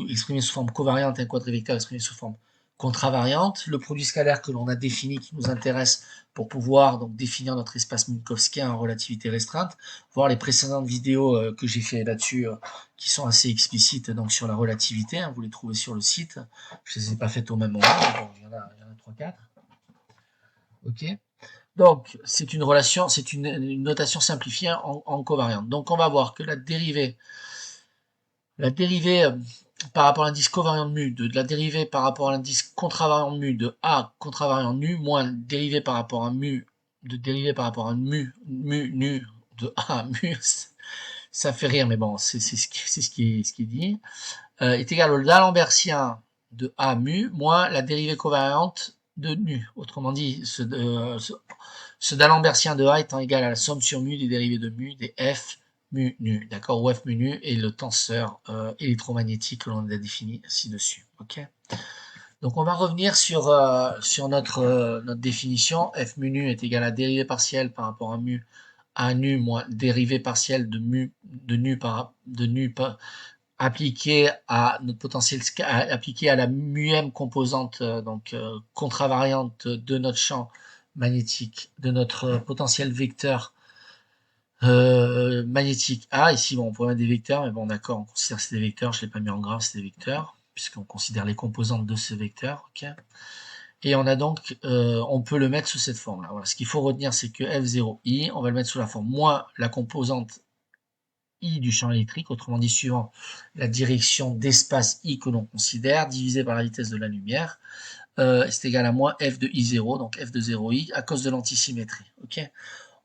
A: exprimé sous forme covariante à un quadrivecteur exprimé sous forme contravariante, le produit scalaire que l'on a défini qui nous intéresse pour pouvoir donc définir notre espace minkowskien en relativité restreinte, voir les précédentes vidéos que j'ai fait là-dessus qui sont assez explicites donc sur la relativité, hein, vous les trouvez sur le site, je ne les ai pas faites au même moment, mais bon, il y en a 3-4. Ok. Donc c'est une relation, c'est une notation simplifiée en covariante. Donc on va voir que la dérivée par rapport à l'indice covariant de mu, de la dérivée par rapport à l'indice contravariant de mu de A contravariant nu, moins dérivée par rapport à mu, de dérivée par rapport à mu nu de A mu, ça fait rire, mais bon, c'est ce qui est dit, est égal au d'Alembertien de A mu, moins la dérivée covariante de nu. Autrement dit, ce d'Alembertien de A étant égal à la somme sur mu des dérivées de mu des F mu nu, d'accord, où F mu nu est le tenseur électromagnétique que l'on a défini ci-dessus, ok. Donc on va revenir sur notre définition. F mu nu est égal à dérivée partielle par rapport à mu A nu moins dérivée partielle de mu de nu appliquée à notre potentiel appliqué à la mu-m composante donc contravariante de notre champ magnétique, de notre potentiel vecteur magnétique A. Ici, bon, on pourrait mettre des vecteurs, mais bon, d'accord, on considère que c'est des vecteurs. Je ne l'ai pas mis en graphe, c'est des vecteurs, puisqu'on considère les composantes de ce vecteur. Ok. Et on a donc, on peut le mettre sous cette forme-là. Voilà. Ce qu'il faut retenir, c'est que F0i, on va le mettre sous la forme moins la composante I du champ électrique, autrement dit, suivant la direction d'espace I que l'on considère, divisé par la vitesse de la lumière, c'est égal à moins F de I0, donc F de 0i, à cause de l'antisymétrie. Ok.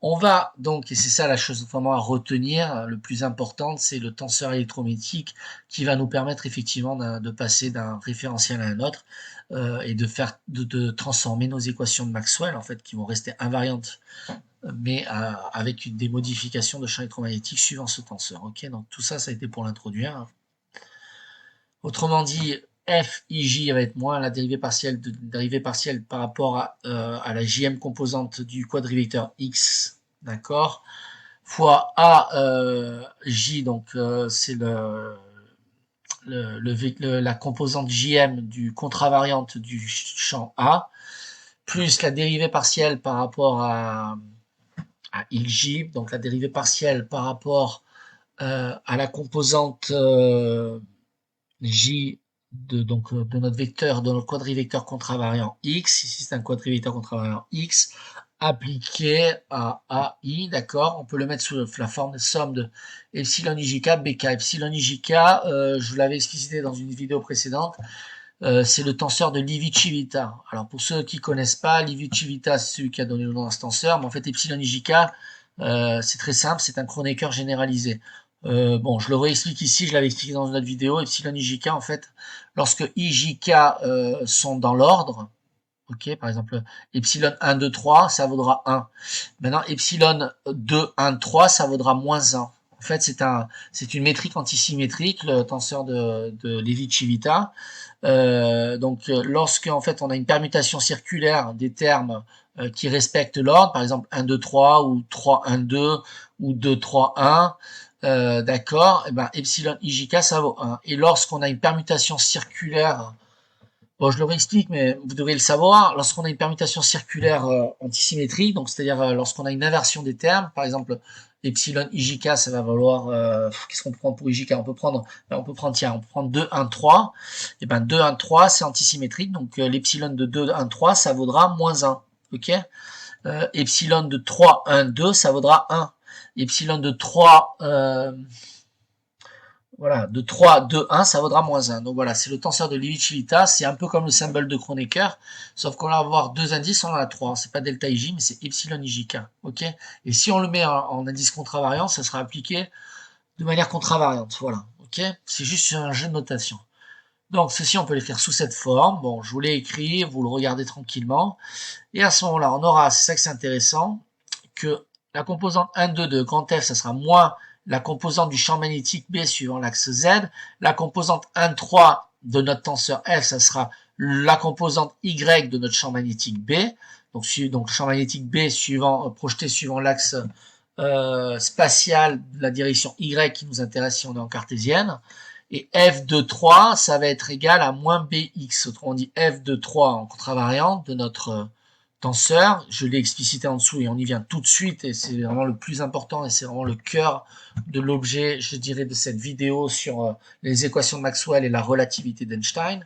A: On va donc, et c'est ça la chose vraiment à retenir, le plus important, c'est le tenseur électrométrique qui va nous permettre effectivement de passer d'un référentiel à un autre et de transformer nos équations de Maxwell, en fait, qui vont rester invariantes, mais avec des modifications de champ électromagnétique suivant ce tenseur. Ok, donc tout ça, ça a été pour l'introduire. Autrement dit, Fij va être moins la dérivée partielle par rapport à la jm composante du quadrivecteur x, d'accord, fois Aj, donc c'est la composante jm du contravariante du champ A, plus la dérivée partielle par rapport à Xj, donc la dérivée partielle par rapport à la composante J de notre vecteur, de notre quadrivecteur contravariant X, ici c'est un quadrivecteur contravariant X, appliqué à AI, d'accord, on peut le mettre sous la forme de somme de epsilon IJK, BK. Epsilon IJK, je vous l'avais explicité dans une vidéo précédente, c'est le tenseur de Levi-Civita. Alors pour ceux qui connaissent pas, Levi-Civita c'est celui qui a donné le nom à ce tenseur, mais en fait epsilon IJK, c'est très simple, c'est un Kronecker généralisé. Bon, je le réexplique ici, je l'avais expliqué dans une autre vidéo. Epsilon IJK, en fait, lorsque IJK sont dans l'ordre, ok, par exemple, epsilon 1, 2, 3, ça vaudra 1. Maintenant, epsilon 2, 1, 3, ça vaudra moins 1. En fait, c'est une métrique antisymétrique, le tenseur de Levi-Civita. Donc, lorsque en fait on a une permutation circulaire des termes qui respectent l'ordre, par exemple 1, 2, 3 ou 3, 1, 2 ou 2, 3, 1, d'accord, et ben epsilon IJK ça vaut 1. Et lorsqu'on a une permutation circulaire, bon je le réexplique mais vous devez le savoir, lorsqu'on a une permutation circulaire antisymétrique, donc c'est-à-dire lorsqu'on a une inversion des termes, par exemple epsilon IJK ça va valoir, qu'est-ce qu'on prend pour IJK, tiens, on peut prendre 2, 1, 3, et ben 2, 1, 3 c'est antisymétrique, donc l'epsilon de 2, 1, 3 ça vaudra moins 1, ok. Epsilon de 3, 1, 2 ça vaudra 1. Epsilon de 3, voilà, de 3, 2, 1, ça vaudra moins 1. Donc voilà, c'est le tenseur de Levi-Civita, c'est un peu comme le symbole de Kronecker, sauf qu'on va avoir deux indices, on en a trois. C'est pas delta IJ, mais c'est epsilon IJK, ok. Et si on le met en indice contravariant, ça sera appliqué de manière contravariante, voilà, ok. C'est juste un jeu de notation. Donc ceci, on peut l'écrire sous cette forme. Bon, je vous l'ai écrit, vous le regardez tranquillement. Et à ce moment-là, on aura, c'est ça que c'est intéressant, que la composante 1, 2 de grand F, ça sera moins la composante du champ magnétique B suivant l'axe Z. La composante 1, 3 de notre tenseur F, ça sera la composante Y de notre champ magnétique B. Donc le champ magnétique B projeté suivant l'axe spatial de la direction Y qui nous intéresse si on est en cartésienne. Et f de 3, ça va être égal à moins bx. Autrement dit, f de 3 en contravariante de notre tenseur. Je l'ai explicité en dessous et on y vient tout de suite. Et c'est vraiment le plus important et c'est vraiment le cœur de l'objet, je dirais, de cette vidéo sur les équations de Maxwell et la relativité d'Einstein.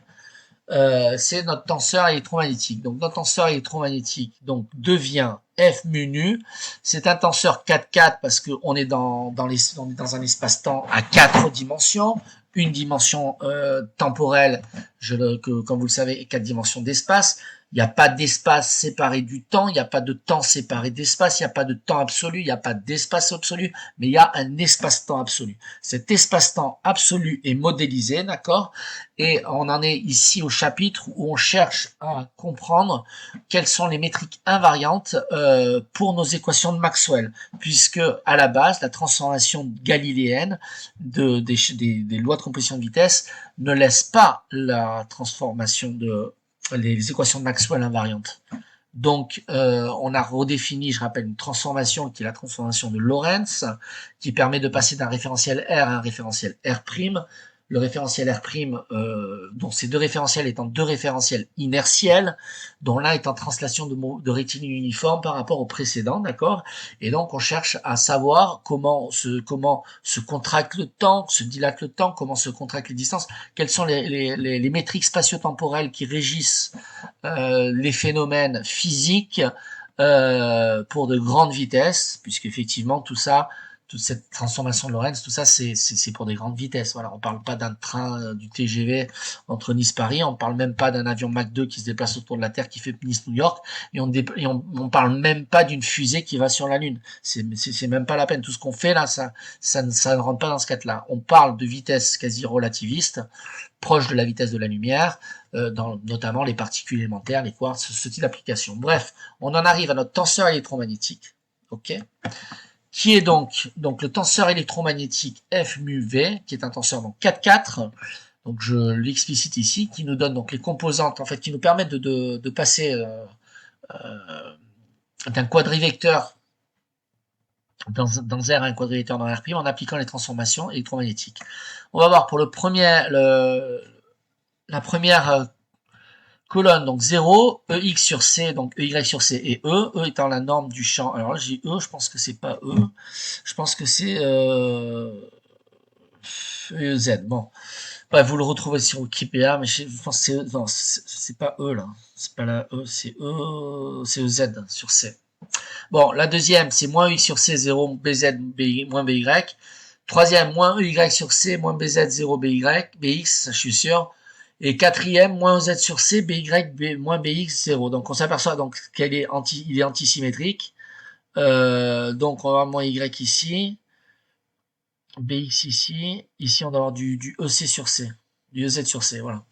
A: C'est notre tenseur électromagnétique. Donc notre tenseur électromagnétique donc devient F mu nu. C'est un tenseur 4-4 parce qu'on est on est dans un espace-temps à 4 dimensions. Une dimension temporelle, comme vous le savez, et 4 dimensions d'espace. Il n'y a pas d'espace séparé du temps, il n'y a pas de temps séparé d'espace, il n'y a pas de temps absolu, il n'y a pas d'espace absolu, mais il y a un espace-temps absolu. Cet espace-temps absolu est modélisé, d'accord? Et on en est ici au chapitre où on cherche à comprendre quelles sont les métriques invariantes pour nos équations de Maxwell, puisque à la base, la transformation galiléenne des lois de composition de vitesse ne laisse pas la transformation les équations de Maxwell invariantes. Donc, on a redéfini, je rappelle, une transformation qui est la transformation de Lorentz, qui permet de passer d'un référentiel R à un référentiel R'. Le référentiel R', dont ces deux référentiels étant deux référentiels inertiels, dont l'un est en translation de rectiligne uniforme par rapport au précédent, d'accord? Et donc, on cherche à savoir comment se contracte le temps, se dilate le temps, comment se contractent les distances, quelles sont les métriques spatio-temporelles qui régissent les phénomènes physiques pour de grandes vitesses, puisque effectivement tout ça, toute cette transformation de Lorentz, tout ça c'est pour des grandes vitesses. Voilà, on parle pas d'un train du TGV entre Nice-Paris, on parle même pas d'un avion Mach 2 qui se déplace autour de la Terre qui fait Nice-New York, et on parle même pas d'une fusée qui va sur la Lune. C'est même pas la peine. Tout ce qu'on fait là, ça ne rentre pas dans ce cadre-là. On parle de vitesse quasi relativiste, proche de la vitesse de la lumière, dans notamment les particules élémentaires, les quarks, ce type d'application. Bref, on en arrive à notre tenseur électromagnétique, ok, qui est donc le tenseur électromagnétique F mu V, qui est un tenseur donc 4-4, donc je l'explicite ici, qui nous donne donc les composantes, en fait, qui nous permettent de passer d'un quadrivecteur dans R à un quadrivecteur dans R' en appliquant les transformations électromagnétiques. On va voir pour la première colonne, donc 0, EX sur C, donc EY sur C et E étant la norme du champ. Alors là, j'ai E, je pense que c'est pas E, je pense que c'est Z. Bon, bref, vous le retrouvez sur Wikipédia, mais je pense que c'est non, c'est pas E là, c'est pas la E, c'est EZ sur C. Bon, la deuxième, c'est moins EX sur C, 0, BZ, moins BY. Troisième, moins EY sur C, moins BZ, 0, BX, je suis sûr. Et quatrième, moins Z sur C, BY, moins BX, 0. Donc on s'aperçoit donc qu'il est antisymétrique. Donc on va avoir moins Y ici, BX ici. Ici on doit avoir du EC sur C, du EZ sur C, voilà.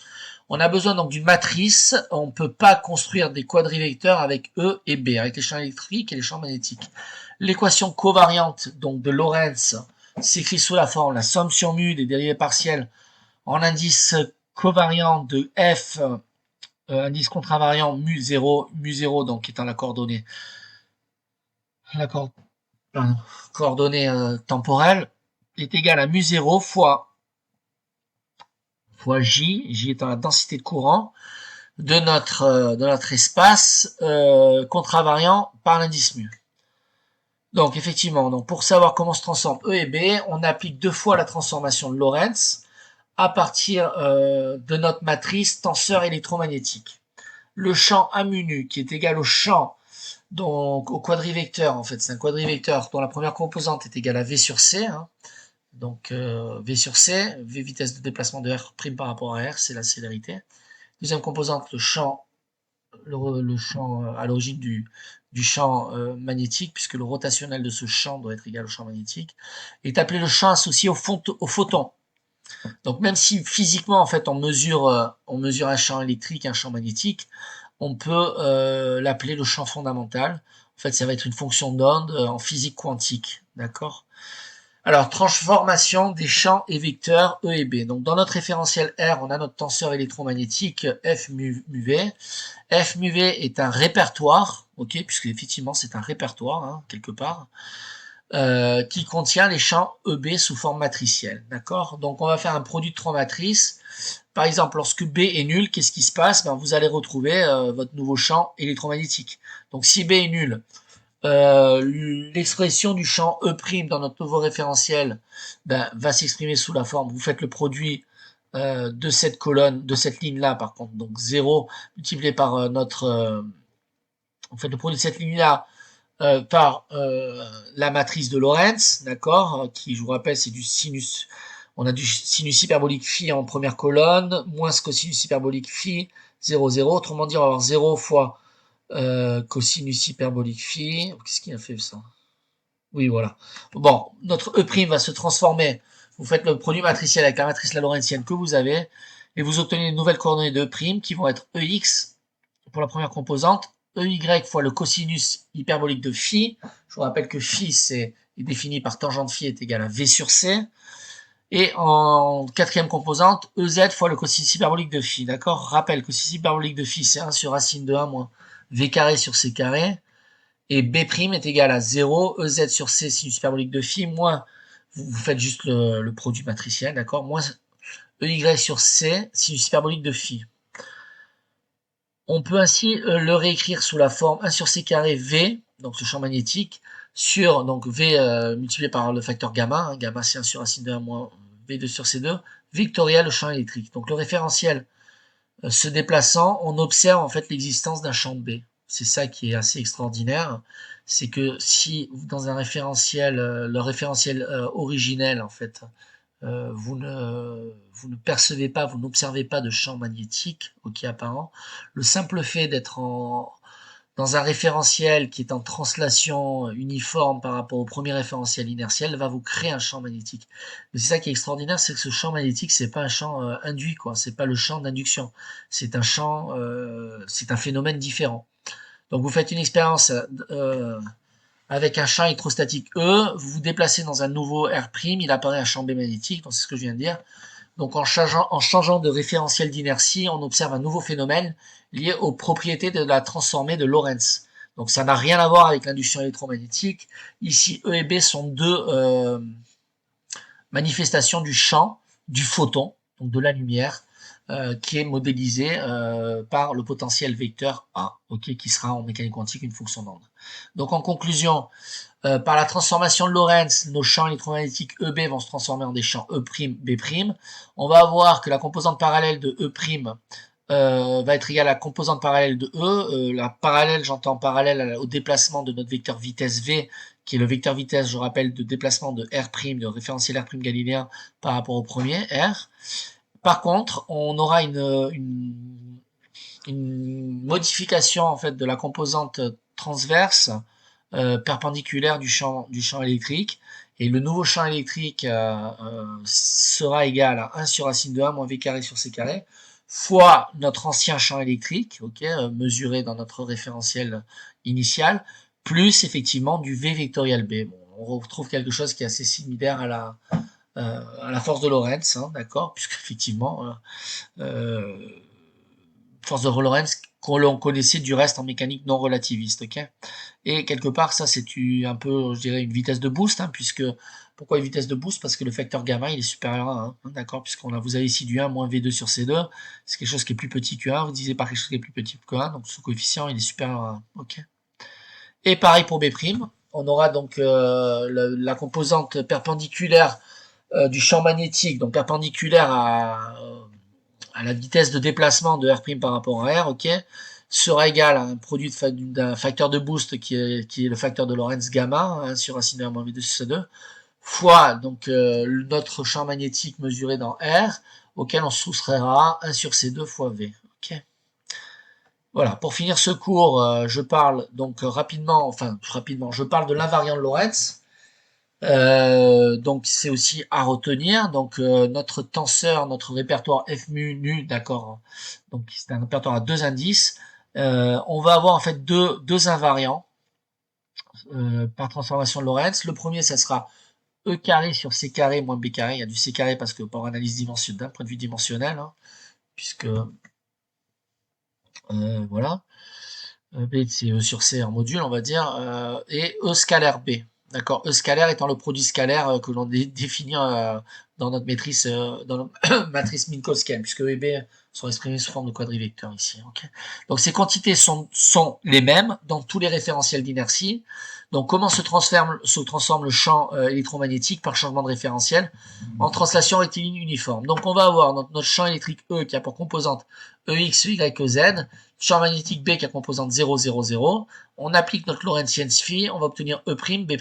A: On a besoin donc d'une matrice. On ne peut pas construire des quadrivecteurs avec E et B, avec les champs électriques et les champs magnétiques. L'équation covariante donc de Lorentz s'écrit sous la forme la somme sur mu des dérivées partielles en indice covariant de F, indice contravariant mu 0 donc étant la coordonnée coordonnée temporelle, est égal à mu0 fois J étant la densité de courant de notre espace contravariant par l'indice mu. Donc effectivement, donc pour savoir comment se transforme E et B, on applique deux fois la transformation de Lorentz à partir de notre matrice tenseur électromagnétique. Le champ A mu nu qui est égal au champ, donc au quadrivecteur, en fait c'est un quadrivecteur dont la première composante est égale à V sur C, hein. Donc V sur C, V vitesse de déplacement de R' par rapport à R, c'est la célérité. Deuxième composante, le champ à l'origine du champ magnétique, puisque le rotationnel de ce champ doit être égal au champ magnétique, est appelé le champ associé au photon. Donc même si physiquement en fait on mesure un champ électrique, un champ magnétique, on peut l'appeler le champ fondamental. En fait, ça va être une fonction d'onde en physique quantique, d'accord? Alors, transformation des champs et vecteurs E et B. Donc, dans notre référentiel R, on a notre tenseur électromagnétique F mu V. F mu V est un répertoire, ok, puisque effectivement c'est un répertoire, hein, quelque part, qui contient les champs EB sous forme matricielle, d'accord? Donc, on va faire un produit de trois matrices. Par exemple, lorsque B est nul, qu'est-ce qui se passe? Ben, vous allez retrouver votre nouveau champ électromagnétique. Donc, si B est nul, l'expression du champ E' dans notre nouveau référentiel va s'exprimer sous la forme, vous faites le produit de cette colonne, de cette ligne-là par contre, donc 0 multiplié par vous faites le produit de cette ligne-là par la matrice de Lorentz, d'accord, qui je vous rappelle c'est du sinus, on a du sinus hyperbolique phi en première colonne, moins cosinus hyperbolique phi, 0, 0, autrement dit on va avoir 0 fois cosinus hyperbolique phi. Qu'est-ce qu'il a fait ça? Oui, voilà. Bon, notre E' va se transformer. Vous faites le produit matriciel avec la matrice la Lorentzienne que vous avez, et vous obtenez une nouvelle coordonnée de E' qui vont être EX pour la première composante, EY fois le cosinus hyperbolique de phi. Je vous rappelle que phi est défini par tangente phi est égal à V sur C. Et en quatrième composante, EZ fois le cosinus hyperbolique de phi. D'accord? Rappel, cosinus hyperbolique de phi, c'est 1 sur racine de 1 moins V carré sur C carré. Et B' est égal à 0, EZ sur C sinus hyperbolique de phi, moins, vous faites juste le produit matriciel, d'accord? Moins EY sur C sinus hyperbolique de phi. On peut ainsi le réécrire sous la forme 1 sur C carré V, donc ce champ magnétique, sur donc V multiplié par le facteur gamma, hein, gamma c'est 1 sur racine de 1 moins V2 sur C2, vectoriel au champ électrique. Donc le référentiel se déplaçant, on observe en fait l'existence d'un champ B. C'est ça qui est assez extraordinaire, c'est que si dans un référentiel, le référentiel originel en fait, vous ne percevez pas, vous n'observez pas de champ magnétique, ok, apparent, le simple fait d'être dans un référentiel qui est en translation uniforme par rapport au premier référentiel inertiel va vous créer un champ magnétique. Mais c'est ça qui est extraordinaire, c'est que ce champ magnétique, c'est pas un champ induit, quoi. C'est pas le champ d'induction. C'est un champ, c'est un phénomène différent. Donc vous faites une expérience avec un champ électrostatique E, vous vous déplacez dans un nouveau R', il apparaît un champ B magnétique, donc c'est ce que je viens de dire. Donc en changeant de référentiel d'inertie, on observe un nouveau phénomène lié aux propriétés de la transformée de Lorentz. Donc ça n'a rien à voir avec l'induction électromagnétique. Ici, E et B sont deux manifestations du champ, du photon, donc de la lumière, qui est modélisé par le potentiel vecteur A, ok, qui sera en mécanique quantique une fonction d'onde. Donc en conclusion, par la transformation de Lorentz, nos champs électromagnétiques EB vont se transformer en des champs E', B'. On va avoir que la composante parallèle de E' va être égale à la composante parallèle de E. La parallèle, j'entends parallèle au déplacement de notre vecteur vitesse V, qui est le vecteur vitesse, je rappelle, de déplacement de R', de référentiel R' galiléen par rapport au premier, R. Par contre, on aura une modification en fait de la composante transverse perpendiculaire du champ électrique, et le nouveau champ électrique sera égal à 1 sur racine de 1 moins V carré sur C carré fois notre ancien champ électrique, ok, mesuré dans notre référentiel initial, plus effectivement du V vectoriel B. Bon, on retrouve quelque chose qui est assez similaire à la force de Lorentz, hein, d'accord, puisque effectivement force de Lorentz que l'on connaissait du reste en mécanique non relativiste, ok. Et quelque part, ça c'est un peu, je dirais, une vitesse de boost, hein, puisque pourquoi une vitesse de boost? Parce que le facteur gamma il est supérieur à 1, hein, d'accord, vous avez ici du 1 moins V2 sur C2, c'est quelque chose qui est plus petit que 1, vous divisez par quelque chose qui est plus petit que 1, donc ce coefficient il est supérieur à 1, ok. Et pareil pour B', on aura donc la composante perpendiculaire du champ magnétique, donc perpendiculaire à la vitesse de déplacement de R' par rapport à R, ok, sera égal à un produit d'un facteur de boost qui est le facteur de Lorentz gamma, 1 sur racine de R moins V2 sur C2, fois donc notre champ magnétique mesuré dans R, auquel on soustraira 1 sur C2 fois V. Ok. Voilà, pour finir ce cours, je parle donc rapidement, je parle de l'invariant de Lorentz. Donc c'est aussi à retenir. Donc notre tenseur, notre répertoire F mu nu, d'accord. Donc c'est un répertoire à 2 indices. On va avoir en fait deux invariants par transformation de Lorentz. Le premier, ça sera E carré sur C carré moins B carré. Il y a du C carré parce que par analyse dimensionnelle, d'un point de vue dimensionnel, hein, puisque voilà. B c'est E sur C en module, on va dire, et E scalaire B. D'accord. E scalaire étant le produit scalaire que l'on définit dans notre matrice, dans notre matrice Minkowskienne, puisque E et B sont exprimés sous forme de quadrivecteurs ici. Okay. Donc ces quantités sont les mêmes dans tous les référentiels d'inertie. Donc comment se transforme le champ électromagnétique par changement de référentiel en translation rectiligne uniforme. Donc on va avoir notre champ électrique E qui a pour composante EX, EY, EZ, champ magnétique B qui a composante 0, 0, 0. On applique notre Lorentzienne phi, on va obtenir E', B'.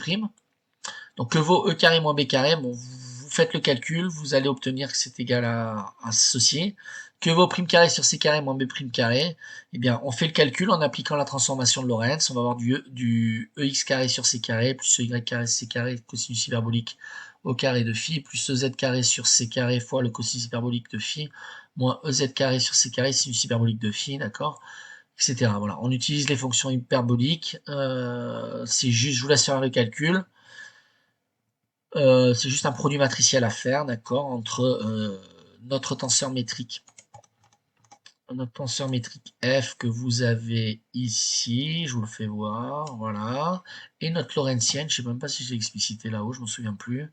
A: Donc que vaut E carré moins B carré, bon, vous faites le calcul, vous allez obtenir que c'est égal à ceci. Que vaut prime carré sur C carré moins B prime carré, eh bien on fait le calcul en appliquant la transformation de Lorentz, on va avoir du EX carré sur C carré plus EY carré C carré cosinus hyperbolique au carré de phi plus EZ carré sur C carré fois le cosinus hyperbolique de phi moins EZ carré sur C carré sinus hyperbolique de phi, d'accord, etc. Voilà, on utilise les fonctions hyperboliques, c'est juste, je vous laisse faire le calcul. C'est juste un produit matriciel à faire, d'accord, entre notre tenseur métrique F que vous avez ici, je vous le fais voir, voilà, et notre Lorentzienne, je sais même pas si j'ai explicité là-haut, je m'en souviens plus,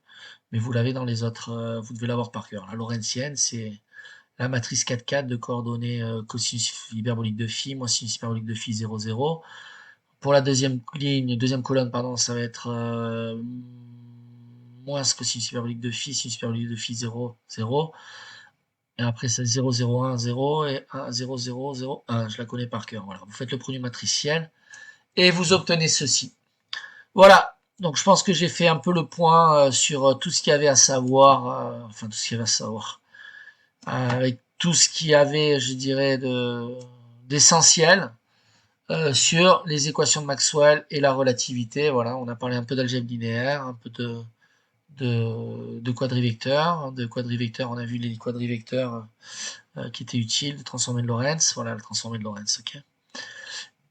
A: mais vous l'avez dans les autres, vous devez l'avoir par cœur. La Lorentzienne, c'est la matrice 4,4 de coordonnées cosinus hyperbolique de phi moins sinus hyperbolique de phi 0, 0. Pour la deuxième colonne, pardon, ça va être moins cosinus hyperbolique de phi, sinus hyperbolique de phi 0, 0. Et après, c'est 0, 0, 1, 0 et 1, 0, 0, 0, 1. Je la connais par cœur. Voilà. Vous faites le produit matriciel et vous obtenez ceci. Voilà. Donc, je pense que j'ai fait un peu le point sur tout ce qu'il y avait à savoir. Enfin, tout ce qu'il y avait à savoir. Avec tout ce qu'il y avait, je dirais, d'essentiel sur les équations de Maxwell et la relativité. Voilà. On a parlé un peu d'algèbre linéaire, un peu de quadrivecteurs. De quadrivecteurs, on a vu les quadrivecteurs qui étaient utiles, de transformer de Lorentz. Voilà, le transformé de Lorentz, ok.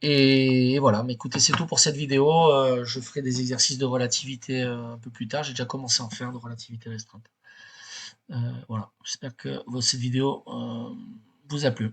A: Et voilà, mais écoutez, c'est tout pour cette vidéo. Je ferai des exercices de relativité un peu plus tard. J'ai déjà commencé à en faire de relativité restreinte. Voilà, j'espère que cette vidéo vous a plu.